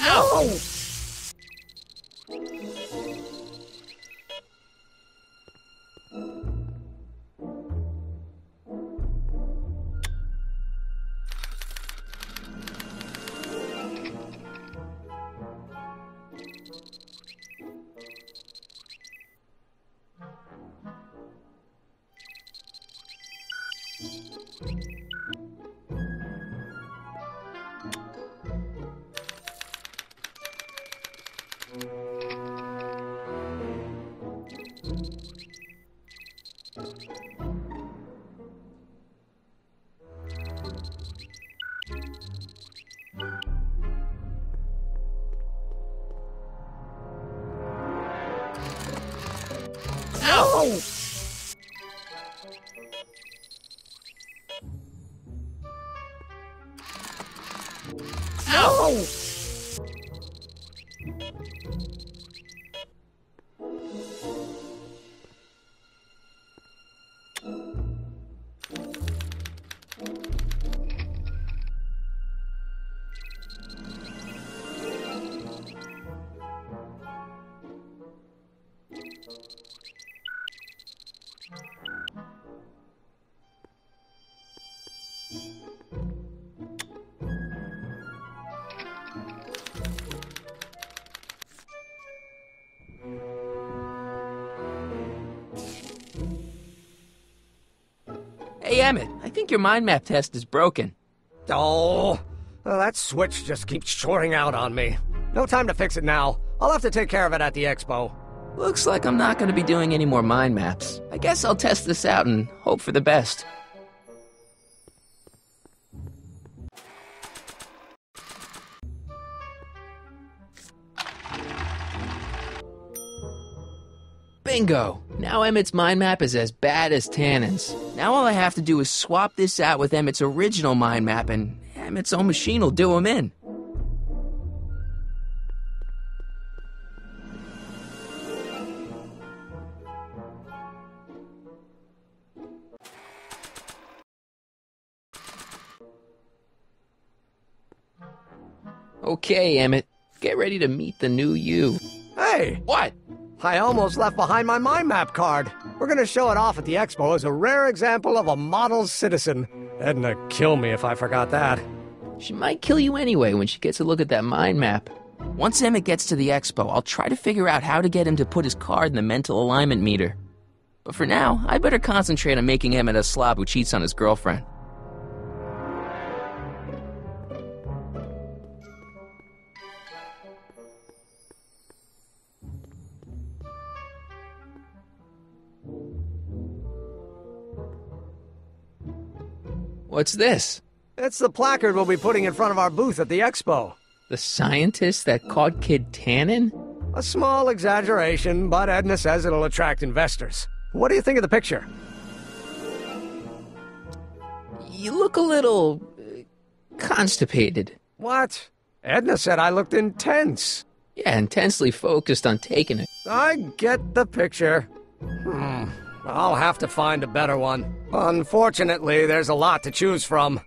Ow! Ow! Ow! Hey, Emmett, I think your mind map test is broken. Oh, well, that switch just keeps shorting out on me. No time to fix it now. I'll have to take care of it at the expo. Looks like I'm not going to be doing any more mind maps. I guess I'll test this out and hope for the best. Bingo! Now Emmett's mind map is as bad as Tannen's. Now all I have to do is swap this out with Emmett's original mind map, and Emmett's own machine will do him in. Okay, Emmett. Get ready to meet the new you. Hey! What? I almost left behind my mind map card. We're gonna show it off at the expo as a rare example of a model citizen. Edna kill me if I forgot that. She might kill you anyway when she gets a look at that mind map. Once Emmett gets to the expo, I'll try to figure out how to get him to put his card in the mental alignment meter. But for now, I better concentrate on making Emmett a slob who cheats on his girlfriend. What's this? It's the placard we'll be putting in front of our booth at the expo. The scientist that caught Kid Tannen? A small exaggeration, but Edna says it'll attract investors. What do you think of the picture? You look a little... constipated. What? Edna said I looked intense. Yeah, intensely focused on taking it. I get the picture. I'll have to find a better one. Unfortunately, there's a lot to choose from.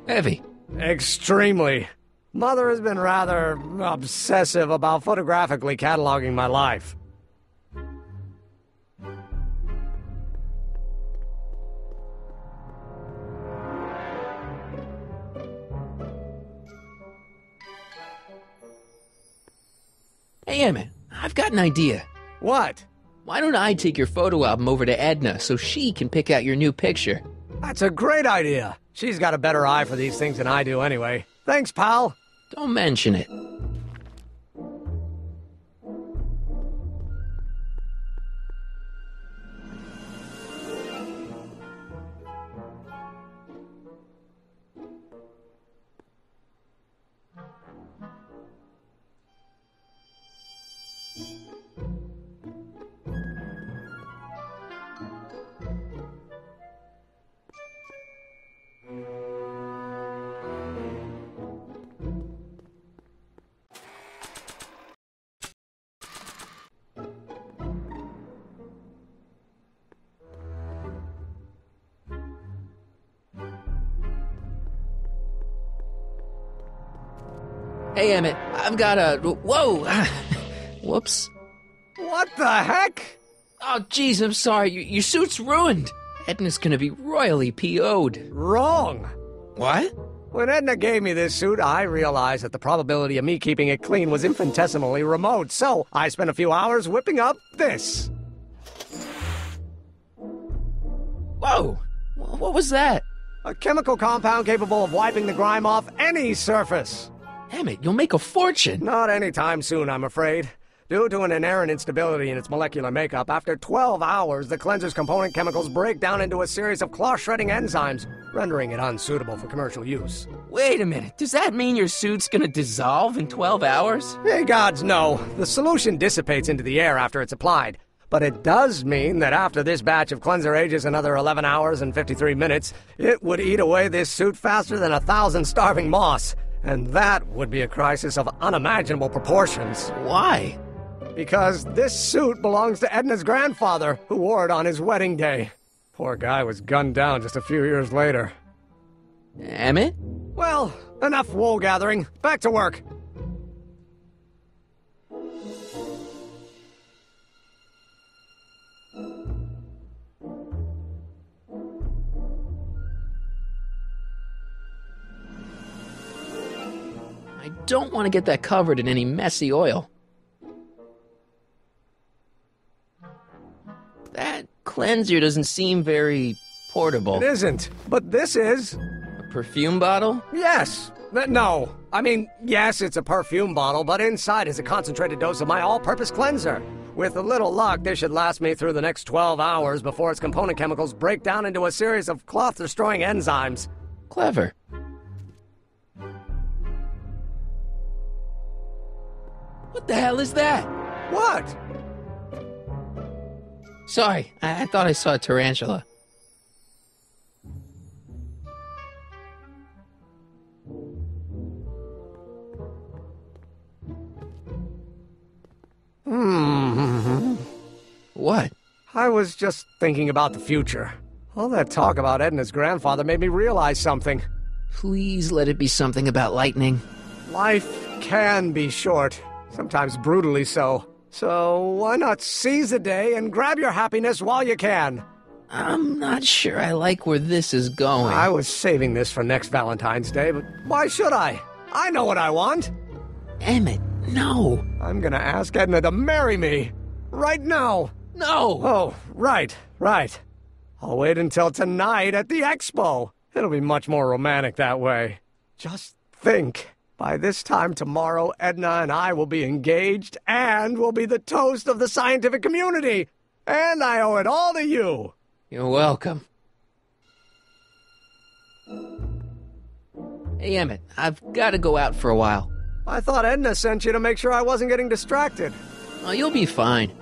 Heavy. Extremely. Mother has been rather obsessive about photographically cataloging my life. Hey, Emmett, I've got an idea. What? Why don't I take your photo album over to Edna so she can pick out your new picture? That's a great idea. She's got a better eye for these things than I do anyway. Thanks, pal. Don't mention it. Hey, Emmett, I've got a... Whoa! Whoops. What the heck? Oh, jeez, I'm sorry. Your suit's ruined. Edna's gonna be royally PO'd. Wrong. What? When Edna gave me this suit, I realized that the probability of me keeping it clean was infinitesimally remote, so I spent a few hours whipping up this. Whoa! What was that? A chemical compound capable of wiping the grime off any surface. Emmett, you'll make a fortune. Not anytime soon, I'm afraid. Due to an inherent instability in its molecular makeup, after 12 hours, the cleanser's component chemicals break down into a series of cloth-shredding enzymes, rendering it unsuitable for commercial use. Wait a minute, does that mean your suit's gonna dissolve in 12 hours? Hey, gods, no. The solution dissipates into the air after it's applied. But it does mean that after this batch of cleanser ages another 11 hours and 53 minutes, it would eat away this suit faster than 1,000 starving moths. And that would be a crisis of unimaginable proportions. Why? Because this suit belongs to Edna's grandfather, who wore it on his wedding day. Poor guy was gunned down just a few years later. Emmett? Well, enough wool gathering. Back to work. I don't want to get that covered in any messy oil. That cleanser doesn't seem very portable. It isn't, but this is. perfume bottle? Yes. No. I mean, yes, it's a perfume bottle, but inside is a concentrated dose of my all-purpose cleanser. With a little luck, this should last me through the next 12 hours before its component chemicals break down into a series of cloth-destroying enzymes. Clever. What the hell is that? What? Sorry, I thought I saw a tarantula. What? I was just thinking about the future. All that talk about Edna's grandfather made me realize something. Please let it be something about lightning. Life can be short, sometimes brutally so. So why not seize the day and grab your happiness while you can? I'm not sure I like where this is going. I was saving this for next Valentine's Day, but why should I? I know what I want. Emmett, no. I'm gonna ask Edna to marry me. Right now. No! Oh, right. I'll wait until tonight at the expo. It'll be much more romantic that way. Just think. By this time tomorrow, Edna and I will be engaged and will be the toast of the scientific community. And I owe it all to you. You're welcome. Hey, Emmett, I've got to go out for a while. I thought Edna sent you to make sure I wasn't getting distracted. Oh, you'll be fine.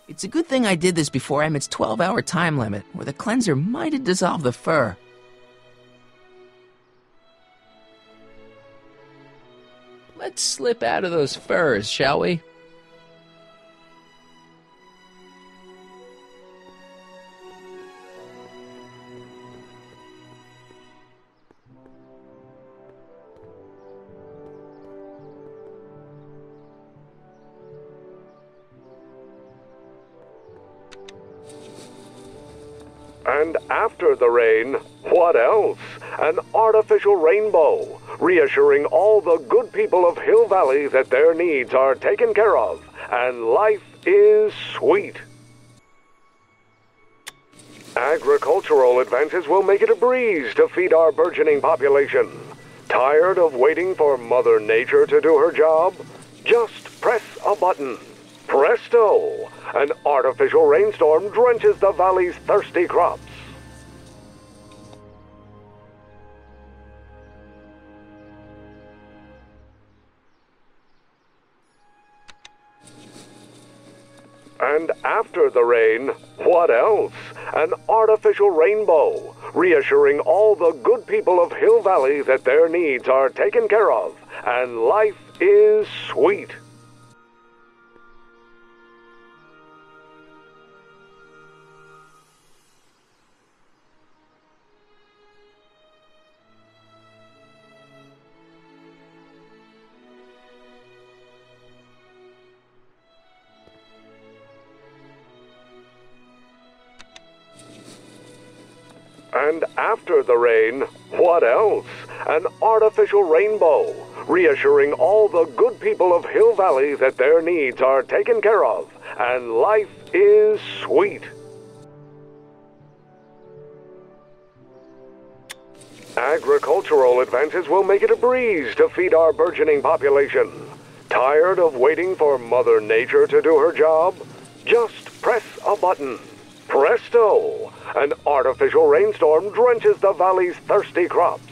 It's a good thing I did this before Emmett's 12-hour time limit, or the cleanser might have dissolved the fur. Let's slip out of those furs, shall we? And after the rain, what else? An artificial rainbow, reassuring all the good people of Hill Valley that their needs are taken care of, and life is sweet. Agricultural advances will make it a breeze to feed our burgeoning population. Tired of waiting for Mother Nature to do her job? Just press a button. Presto! An artificial rainstorm drenches the valley's thirsty crops. And after the rain, what else? An artificial rainbow, reassuring all the good people of Hill Valley that their needs are taken care of, and life is sweet. And after the rain, what else? An artificial rainbow, reassuring all the good people of Hill Valley that their needs are taken care of, and life is sweet. Agricultural advances will make it a breeze to feed our burgeoning population. Tired of waiting for Mother Nature to do her job? Just press a button. Presto! An artificial rainstorm drenches the valley's thirsty crops.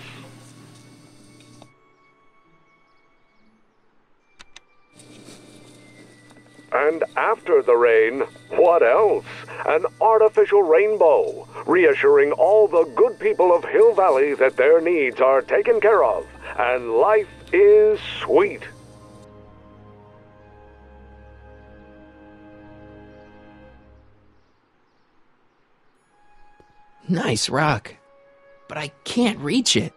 And after the rain, what else? An artificial rainbow, reassuring all the good people of Hill Valley that their needs are taken care of, and life is sweet. Nice rock. But I can't reach it.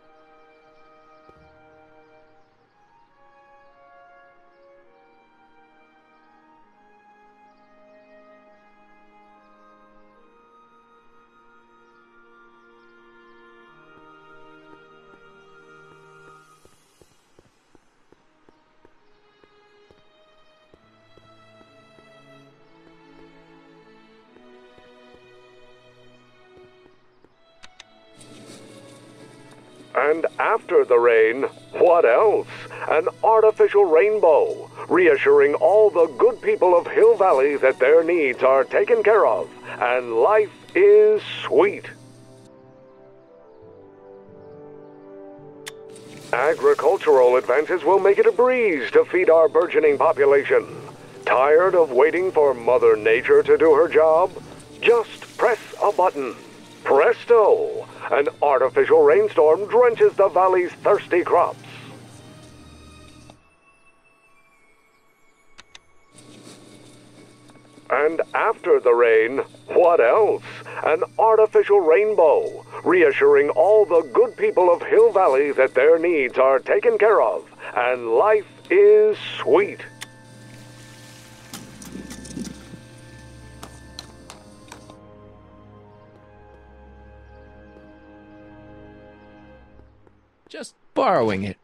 And after the rain, what else? An artificial rainbow, reassuring all the good people of Hill Valley that their needs are taken care of, and life is sweet. Agricultural advances will make it a breeze to feed our burgeoning population. Tired of waiting for Mother Nature to do her job? Just press a button. Presto! An artificial rainstorm drenches the valley's thirsty crops. And after the rain, what else? An artificial rainbow, reassuring all the good people of Hill Valley that their needs are taken care of, and life is sweet. Just borrowing it.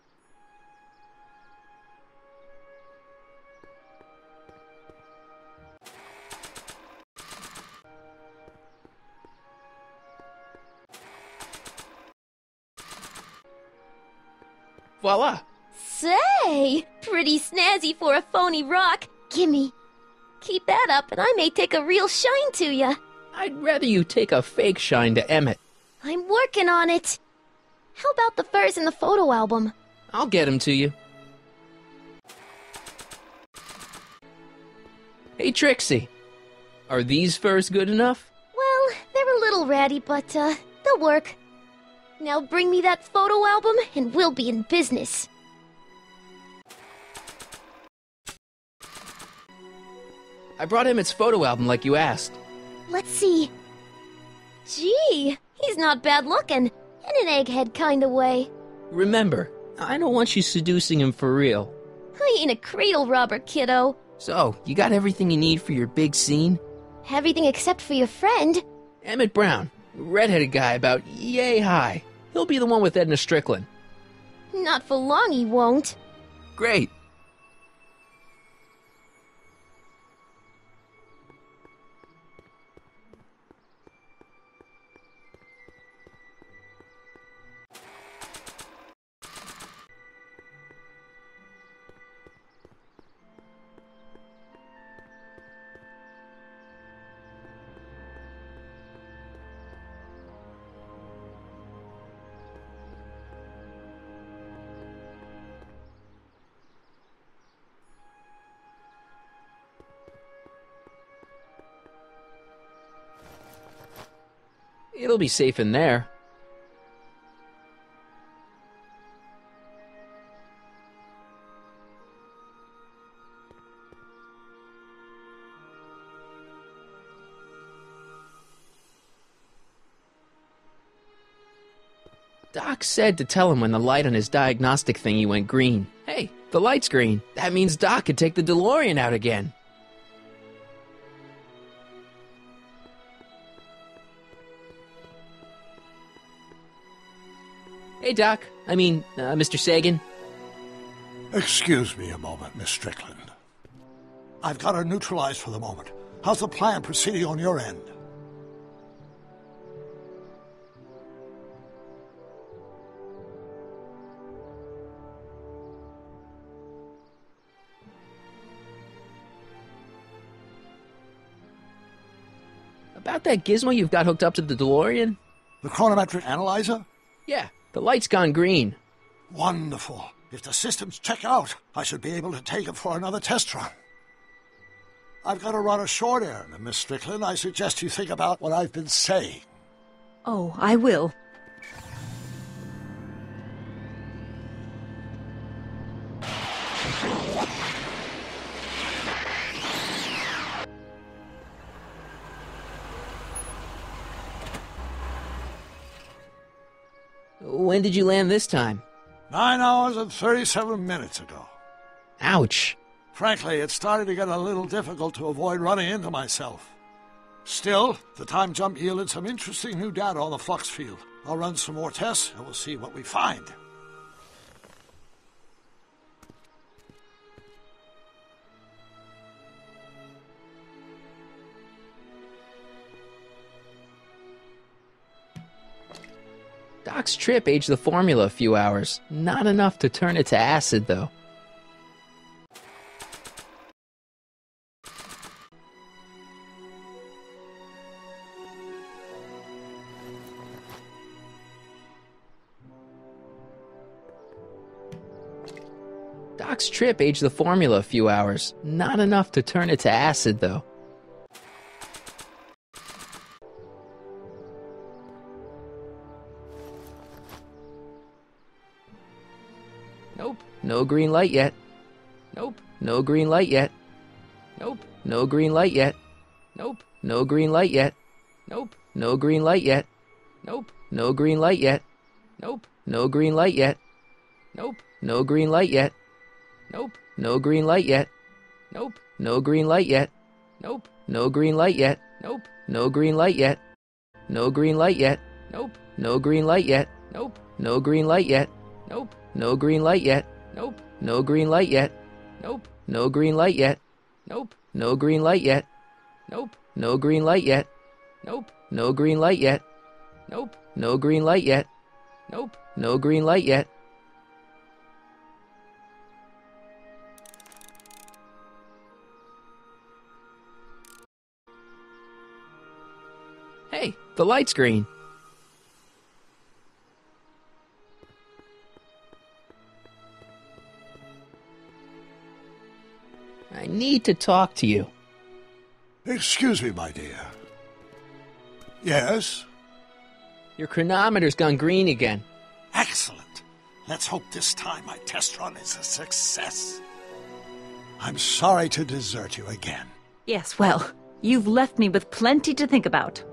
Voila! Say, pretty snazzy for a phony rock. Gimme. Keep that up and I may take a real shine to ya. I'd rather you take a fake shine to Emmett. I'm working on it. How about the furs in the photo album? I'll get him to you. Hey, Trixie. Are these furs good enough? Well, they're a little ratty, but, they'll work. Now bring me that photo album, and we'll be in business. I brought Emmett's photo album like you asked. Let's see. Gee, he's not bad looking. In an egghead kind of way. Remember, I don't want you seducing him for real. I ain't a cradle robber, kiddo. So, you got everything you need for your big scene? Everything except for your friend. Emmett Brown, redheaded guy about yay high. He'll be the one with Edna Strickland. Not for long he won't. Great. It'll be safe in there. Doc said to tell him when the light on his diagnostic thingy went green. Hey, the light's green. That means Doc could take the DeLorean out again. Hey, Doc. Mr. Sagan. Excuse me a moment, Miss Strickland. I've got her neutralized for the moment. How's the plan proceeding on your end? About that gizmo you've got hooked up to the DeLorean? The chronometric analyzer? Yeah, the light's gone green. Wonderful. If the systems check out, I should be able to take it for another test run. I've got to run a short errand, Miss Strickland. I suggest you think about what I've been saying. Oh, I will. When did you land this time? 9 hours and 37 minutes ago. Ouch. Frankly, it started to get a little difficult to avoid running into myself. Still, the time jump yielded some interesting new data on the flux field. I'll run some more tests, and we'll see what we find. Doc's trip aged the formula a few hours. Not enough to turn it to acid, though. Doc's trip aged the formula a few hours. Not enough to turn it to acid, though. Nope, no green light yet. Nope, no green light yet. Nope, no green light yet. Nope, no green light yet. Nope, no green light yet. Nope, no green light yet. Nope, no green light yet. Nope, no green light yet. Nope, no green light yet. Nope, no green light yet. Nope, no green light yet. Nope, no green light yet. No green light yet. Nope, no green light yet. Nope, no green light yet. Nope, no green light yet. Nope, no green light yet. Nope, no green light yet. Nope, no green light yet. Nope, no green light yet. Nope, no green light yet. Nope, no green light yet. Nope, no green light yet. Hey, the light's green. I need to talk to you. Excuse me, my dear. Yes? Your chronometer's gone green again. Excellent. Let's hope this time my test run is a success. I'm sorry to desert you again. Yes, well, you've left me with plenty to think about.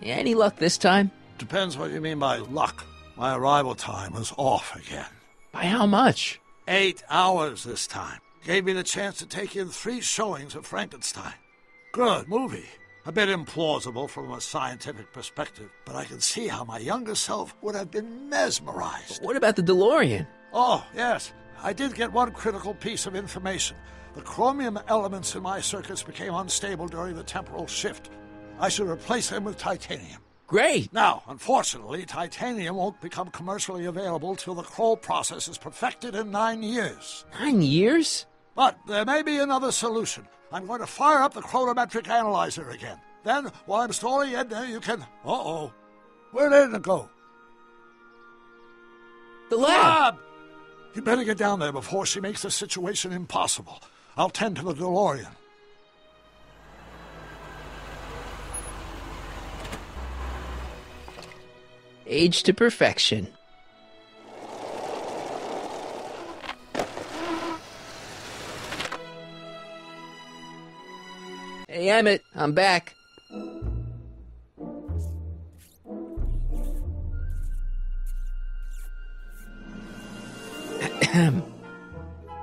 Any luck this time? Depends what you mean by luck. My arrival time was off again. By how much? 8 hours this time. Gave me the chance to take in 3 showings of Frankenstein. Good movie. A bit implausible from a scientific perspective, but I can see how my younger self would have been mesmerized. What about the DeLorean? Oh, yes. I did get one critical piece of information. The chromium elements in my circuits became unstable during the temporal shift. I should replace them with titanium. Great! Now, unfortunately, titanium won't become commercially available till the Kroll process is perfected in 9 years. 9 years? But there may be another solution. I'm going to fire up the chronometric analyzer again. Then, while I'm stalling Edna, you can... Uh-oh. Where did Edna go? The lab! You better get down there before she makes the situation impossible. I'll tend to the DeLorean. Age to perfection. Hey, Emmett, I'm back.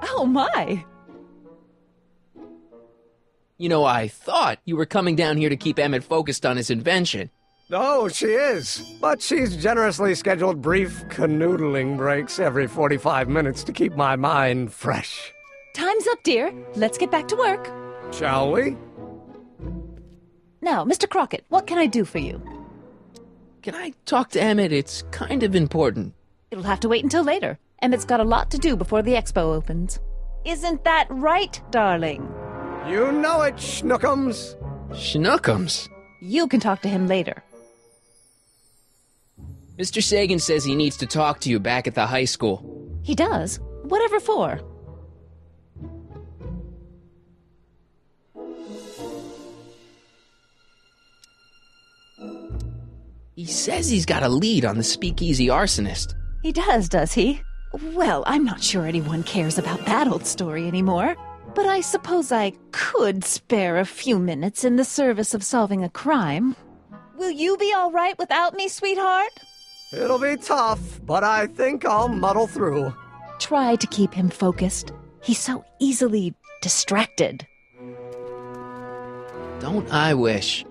Oh, my! You know, I thought you were coming down here to keep Emmett focused on his invention. Oh, she is. But she's generously scheduled brief canoodling breaks every 45 minutes to keep my mind fresh. Time's up, dear. Let's get back to work. Shall we? Now, Mr. Crockett, what can I do for you? Can I talk to Emmett? It's kind of important. It'll have to wait until later. Emmett's got a lot to do before the expo opens. Isn't that right, darling? You know it, Schnookums. Schnookums? You can talk to him later. Mr. Sagan says he needs to talk to you back at the high school. He does? Whatever for? He says he's got a lead on the speakeasy arsonist. He does he? Well, I'm not sure anyone cares about that old story anymore. But I suppose I could spare a few minutes in the service of solving a crime. Will you be all right without me, sweetheart? It'll be tough, but I think I'll muddle through. Try to keep him focused. He's so easily distracted. Don't I wish?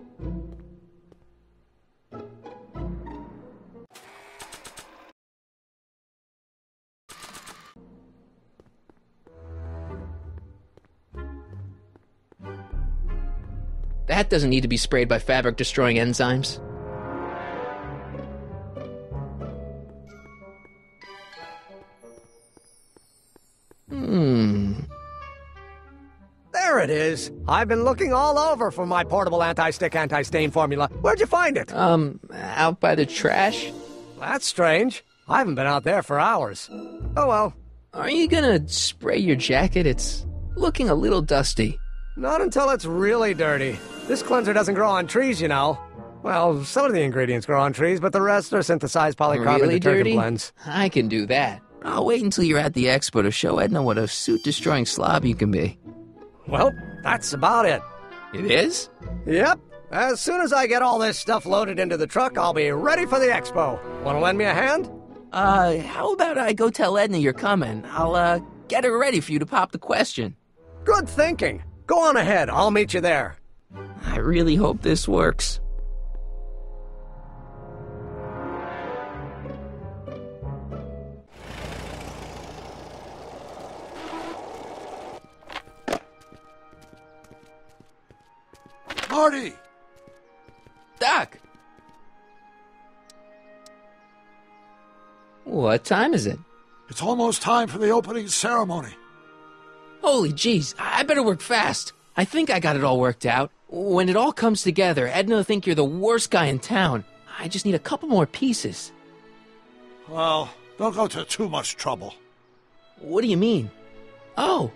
That doesn't need to be sprayed by fabric-destroying enzymes. There it is. I've been looking all over for my portable anti-stick, anti-stain formula. Where'd you find it? Out by the trash? That's strange. I haven't been out there for hours. Oh well. Are you gonna spray your jacket? It's looking a little dusty. Not until it's really dirty. This cleanser doesn't grow on trees, you know. Well, some of the ingredients grow on trees, but the rest are synthesized polycarbonate Really detergent dirty? blends. I can do that. I'll wait until you're at the expo to show Edna what a suit-destroying slob you can be. Well, that's about it. It is? Yep. As soon as I get all this stuff loaded into the truck, I'll be ready for the expo. Want to lend me a hand? How about I go tell Edna you're coming? I'll, get her ready for you to pop the question. Good thinking. Go on ahead. I'll meet you there. I really hope this works. Marty! Doc! What time is it? It's almost time for the opening ceremony. Holy jeez, I better work fast. I think I got it all worked out. When it all comes together, Edna will think you're the worst guy in town. I just need a couple more pieces. Well, don't go to too much trouble. What do you mean? Oh.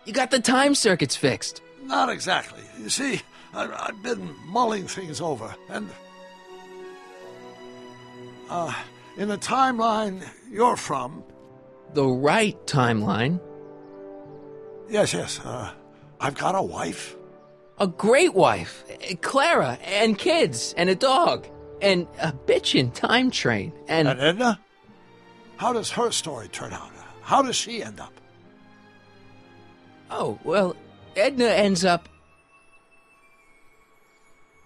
You got the time circuits fixed. Not exactly. You see, I've been mulling things over, and... in the timeline you're from... The right timeline? Yes, I've got a wife. A great wife. Clara, and kids, and a dog, and a bitchin' time train, And Edna? How does her story turn out? How does she end up? Oh, well, Edna ends up...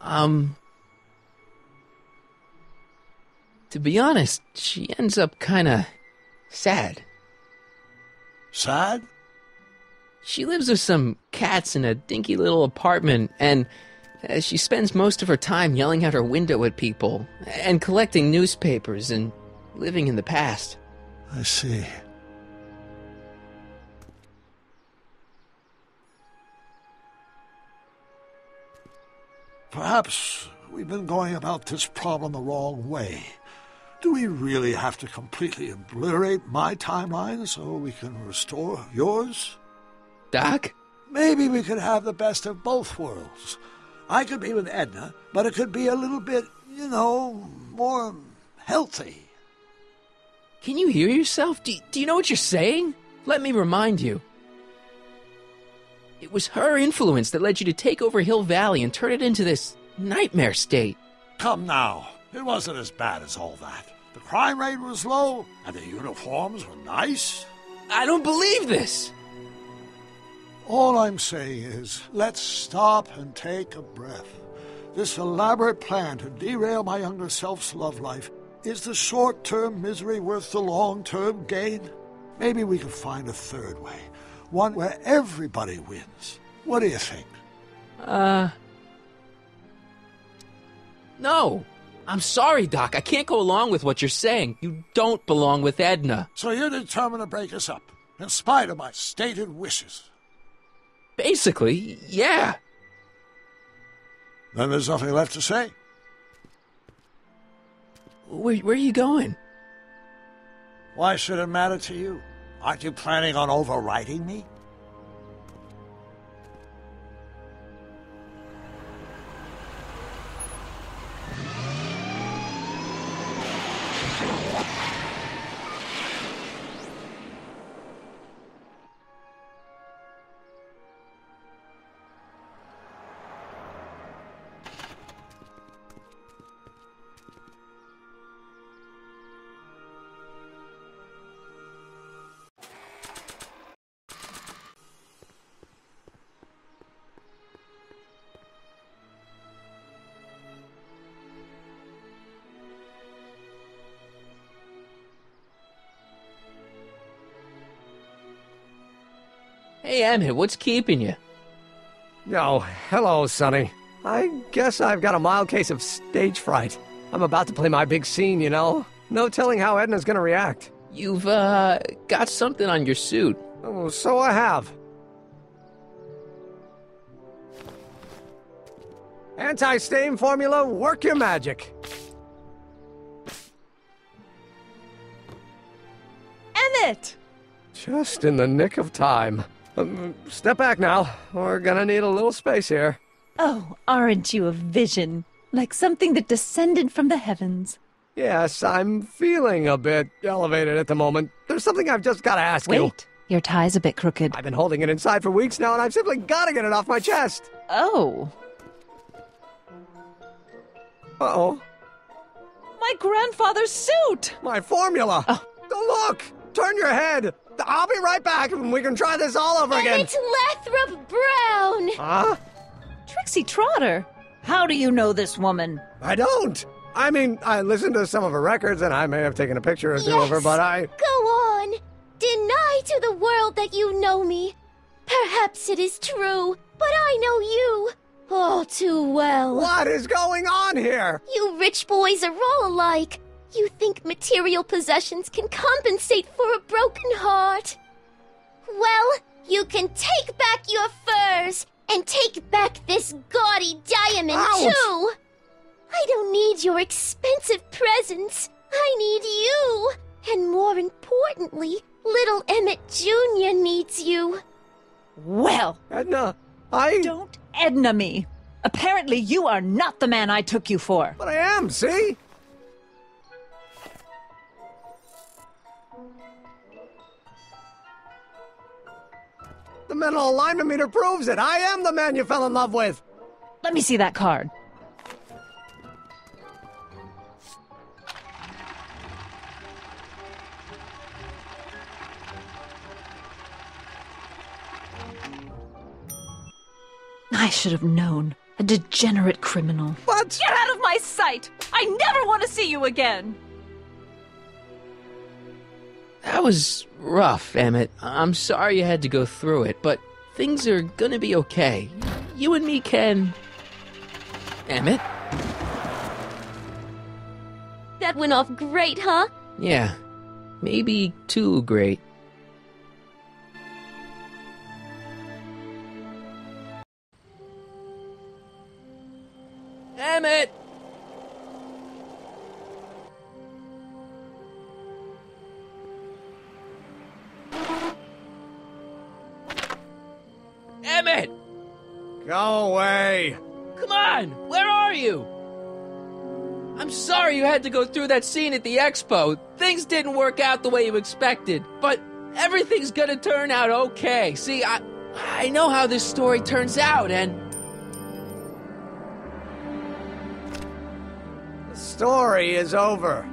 To be honest, she ends up kinda sad. Sad? She lives with some cats in a dinky little apartment, and she spends most of her time yelling out her window at people, and collecting newspapers, and living in the past. I see. Perhaps we've been going about this problem the wrong way. Do we really have to completely obliterate my timeline so we can restore yours? Doc? Maybe we could have the best of both worlds. I could be with Edna, but it could be a little bit, more healthy. Can you hear yourself? Do you know what you're saying? Let me remind you. It was her influence that led you to take over Hill Valley and turn it into this nightmare state. Come now. It wasn't as bad as all that. The crime rate was low, and the uniforms were nice. I don't believe this! All I'm saying is, let's stop and take a breath. This elaborate plan to derail my younger self's love life, is the short-term misery worth the long-term gain? Maybe we could find a third way, one where everybody wins. What do you think? No. I'm sorry, Doc. I can't go along with what you're saying. You don't belong with Edna. So you're determined to break us up, in spite of my stated wishes? Basically, yeah. Then there's nothing left to say. Where are you going? Why should it matter to you? Aren't you planning on overriding me? Hey, Emmett, what's keeping you? Oh, hello, Sonny. I guess I've got a mild case of stage fright. I'm about to play my big scene, you know? No telling how Edna's gonna react. You've, got something on your suit. Oh, so I have. Anti-stain formula, work your magic. Emmett! Just in the nick of time. Step back now. We're gonna need a little space here. Oh, aren't you a vision? Like something that descended from the heavens. Yes, I'm feeling a bit elevated at the moment. There's something I've just gotta ask you. Wait, your tie's a bit crooked. I've been holding it inside for weeks now, and I've simply gotta get it off my chest. Oh. Uh-oh. My grandfather's suit! My formula! Oh. Don't look! Turn your head! I'll be right back, and we can try this all over again. Emmett Lathrop Brown! Huh? Trixie Trotter! How do you know this woman? I don't! I mean, I listened to some of her records, and I may have taken a picture or two of her, but I... Go on! Deny to the world that you know me. Perhaps it is true, but I know you all too well. What is going on here? You rich boys are all alike. You think material possessions can compensate for a broken heart. Well, you can take back your furs and take back this gaudy diamond, Ouch. too. I don't need your expensive presents. I need you. And more importantly, little Emmett Jr. needs you. Well, Edna, I... don't Edna me. Apparently you are not the man I took you for. But I am, see? The mental alignment meter proves it. I am the man you fell in love with. Let me see that card. I should have known. A degenerate criminal. What? Get out of my sight! I never want to see you again! That was rough, Emmett. I'm sorry you had to go through it, but things are gonna be okay. You and me can... Emmett? That went off great, huh? Yeah, maybe too great. Emmett! Emmett! Go away. Come on! Where are you? I'm sorry you had to go through that scene at the expo. Things didn't work out the way you expected, but everything's gonna turn out okay. See, I know how this story turns out, and... The story is over.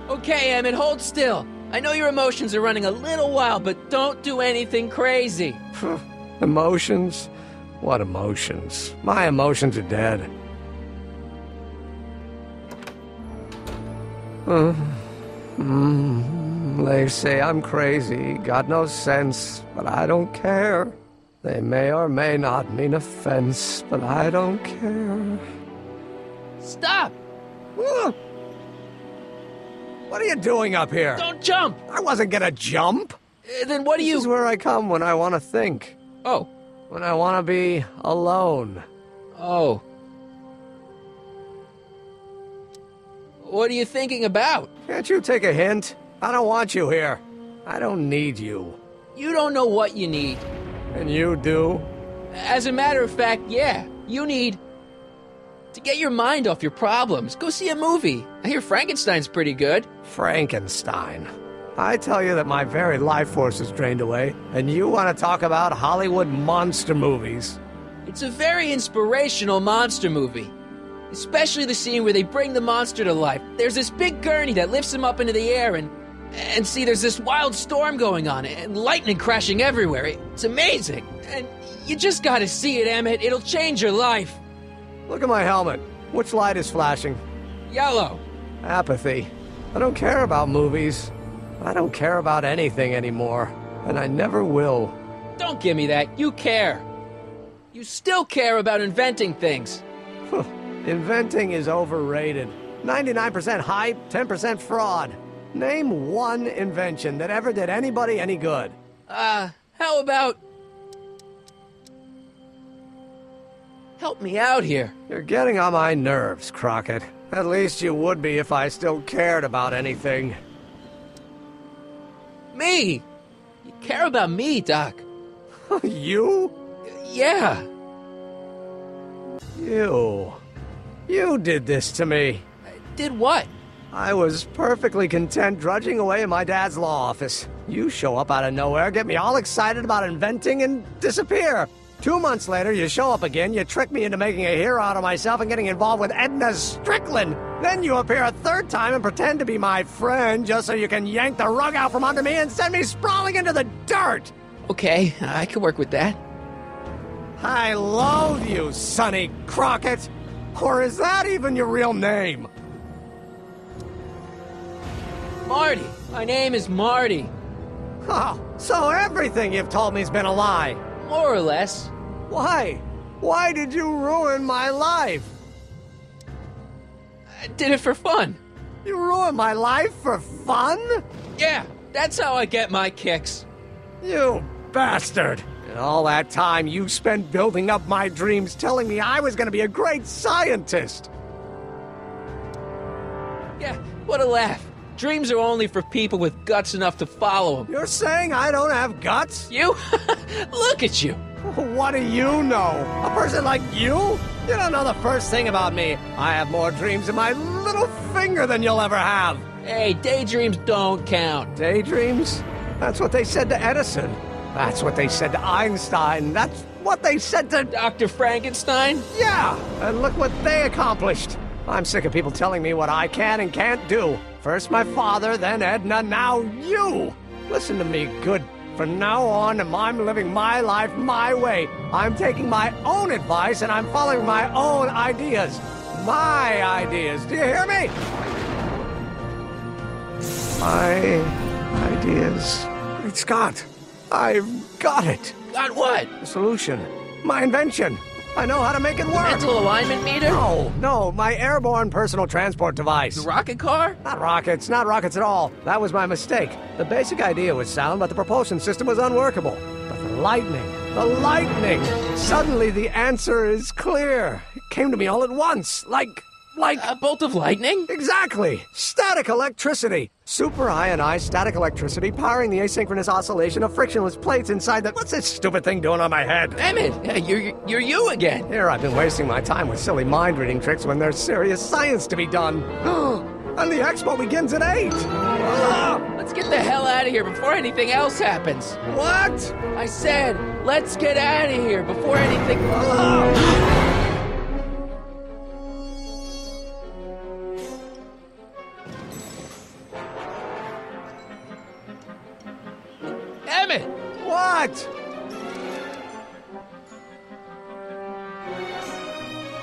Okay, Emmett, hold still. I know your emotions are running a little wild, but don't do anything crazy. Emotions? What emotions? My emotions are dead. They say I'm crazy, got no sense, but I don't care. They may or may not mean offense, but I don't care. Stop! What are you doing up here? Don't jump! I wasn't gonna jump. Then what do This is you... where I come when I want to think. Oh. When I want to be alone. Oh. What are you thinking about? Can't you take a hint? I don't want you here. I don't need you. You don't know what you need. And you do? As a matter of fact, yeah. You need... to get your mind off your problems. Go see a movie. I hear Frankenstein's pretty good. Frankenstein. I tell you that my very life force is drained away, and you want to talk about Hollywood monster movies. It's a very inspirational monster movie. Especially the scene where they bring the monster to life. There's this big gurney that lifts him up into the air, and see, there's this wild storm going on, and lightning crashing everywhere. It's amazing. And you just gotta see it, Emmett. It'll change your life. Look at my helmet. Which light is flashing? Yellow. Apathy. I don't care about movies. I don't care about anything anymore. And I never will. Don't give me that. You care. You still care about inventing things. Inventing is overrated. 99% hype, 10% fraud. Name one invention that ever did anybody any good. How about... Help me out here. You're getting on my nerves, Crockett. At least you would be if I still cared about anything. Me? You care about me, Doc. You? Yeah. You did this to me. Did what? I was perfectly content drudging away in my dad's law office. You show up out of nowhere, get me all excited about inventing, and disappear. 2 months later, you show up again, you trick me into making a hero out of myself and getting involved with Edna Strickland. Then you appear a third time and pretend to be my friend just so you can yank the rug out from under me and send me sprawling into the dirt. Okay, I can work with that. I loathe you, Sonny Crockett. Or is that even your real name? Marty. My name is Marty. Oh, so everything you've told me's been a lie. More or less. Why? Why did you ruin my life? I did it for fun. You ruined my life for fun? Yeah, that's how I get my kicks. You bastard! And all that time you spent building up my dreams, telling me I was going to be a great scientist. Yeah, what a laugh. Dreams are only for people with guts enough to follow them. You're saying I don't have guts? You? Look at you. What do you know? A person like you? You don't know the first thing about me. I have more dreams in my little finger than you'll ever have. Hey, daydreams don't count. Daydreams? That's what they said to Edison. That's what they said to Einstein. That's what they said to... Dr. Frankenstein? Yeah, and look what they accomplished. I'm sick of people telling me what I can and can't do. First my father, then Edna, now you! Listen to me, good. From now on, I'm living my life my way. I'm taking my own advice and I'm following my own ideas. My ideas. Do you hear me? My ideas. Great Scott. I've got it. Got what? The solution. My invention. I know how to make it work. Mental alignment meter? No, my airborne personal transport device. The rocket car? Not rockets at all. That was my mistake. The basic idea was sound, but the propulsion system was unworkable. But the lightning! Suddenly the answer is clear. It came to me all at once, like... A bolt of lightning? Exactly! Static electricity! Super ionized static electricity powering the asynchronous oscillation of frictionless plates inside the... What's this stupid thing doing on my head? Emmett, you're you again. Here I've been wasting my time with silly mind-reading tricks when there's serious science to be done. And the expo begins at 8! Let's get the hell out of here before anything else happens. What? I said, let's get out of here before anything... Emmett! What?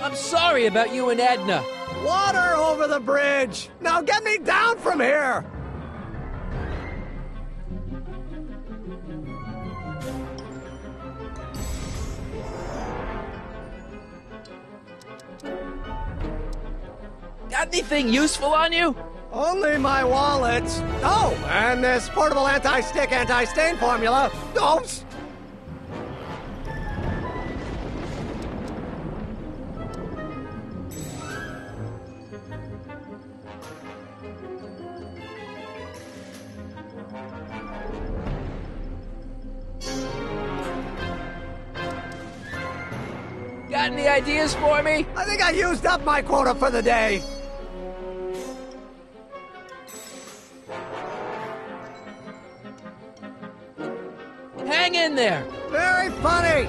I'm sorry about you and Edna. Water over the bridge! Now get me down from here! Got anything useful on you? Only my wallet. Oh, and this portable anti-stick, anti-stain formula. Oops! Got any ideas for me? I think I used up my quota for the day. Hang in there. Very funny.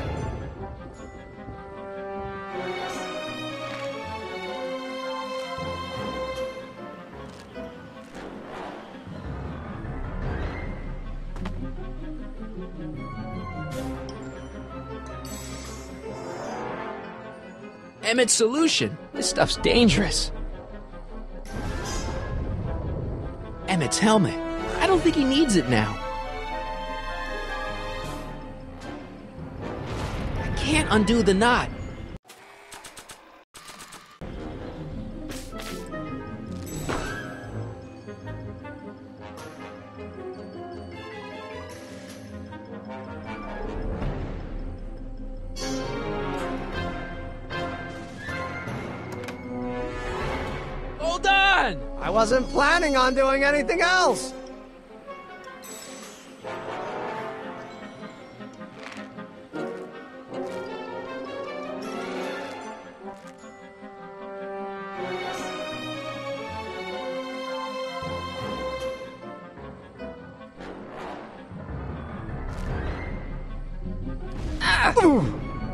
Emmett's solution. This stuff's dangerous. Emmett's helmet. I don't think he needs it now. I can't undo the knot. Hold on! I wasn't planning on doing anything else.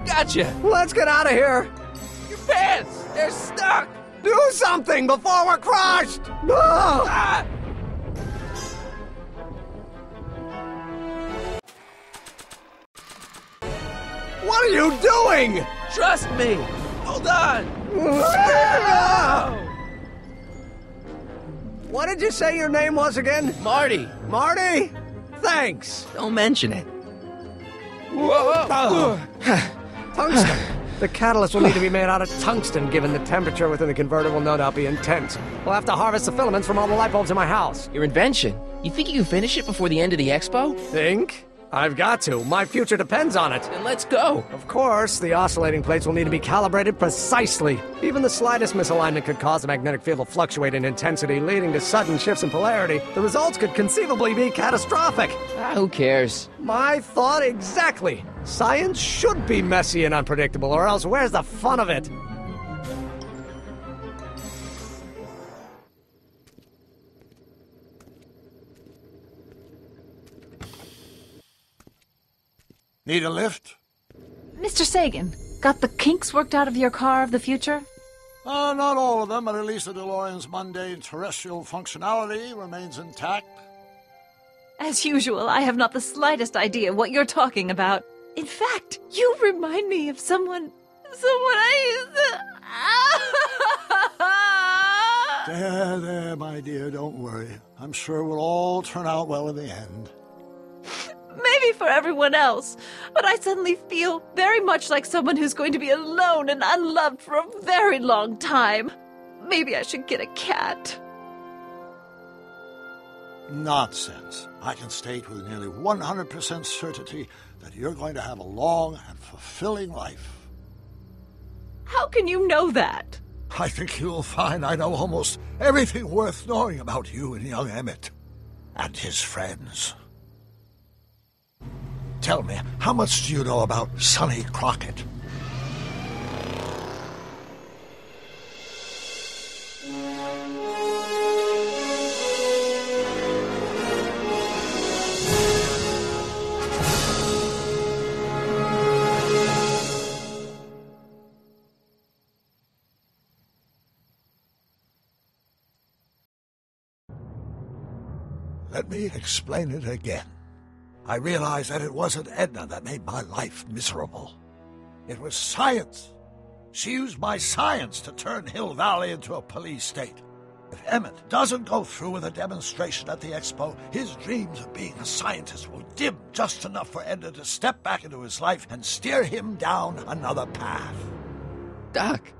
Gotcha! Let's get out of here. Your pants! They're stuck! Do something before we're crushed. Ah! What are you doing? Trust me! Hold on! What did you say your name was again? Marty! Marty? Thanks. Don't mention it. Tungsten. The catalyst will need to be made out of tungsten, given the temperature within the converter will no doubt be intense. We'll have to harvest the filaments from all the light bulbs in my house. Your invention. You think you can finish it before the end of the expo? Think? I've got to. My future depends on it. Then let's go. Of course, the oscillating plates will need to be calibrated precisely. Even the slightest misalignment could cause the magnetic field to fluctuate in intensity, leading to sudden shifts in polarity. The results could conceivably be catastrophic. Who cares? My thought exactly. Science should be messy and unpredictable, or else where's the fun of it? Need a lift? Mr. Sagan, got the kinks worked out of your car of the future? Not all of them, but at least the DeLorean's mundane terrestrial functionality remains intact. As usual, I have not the slightest idea what you're talking about. In fact, you remind me of someone I used to... There, my dear, don't worry. I'm sure we'll all turn out well in the end. Maybe for everyone else, but I suddenly feel very much like someone who's going to be alone and unloved for a very long time. Maybe I should get a cat. Nonsense. I can state with nearly 100% certainty that you're going to have a long and fulfilling life. How can you know that? I think you'll find I know almost everything worth knowing about you and young Emmett and his friends. Tell me, how much do you know about Sonny Crockett? Let me explain it again. I realized that it wasn't Edna that made my life miserable. It was science. She used my science to turn Hill Valley into a police state. If Emmett doesn't go through with a demonstration at the expo, his dreams of being a scientist will dim just enough for Edna to step back into his life and steer him down another path. Doc,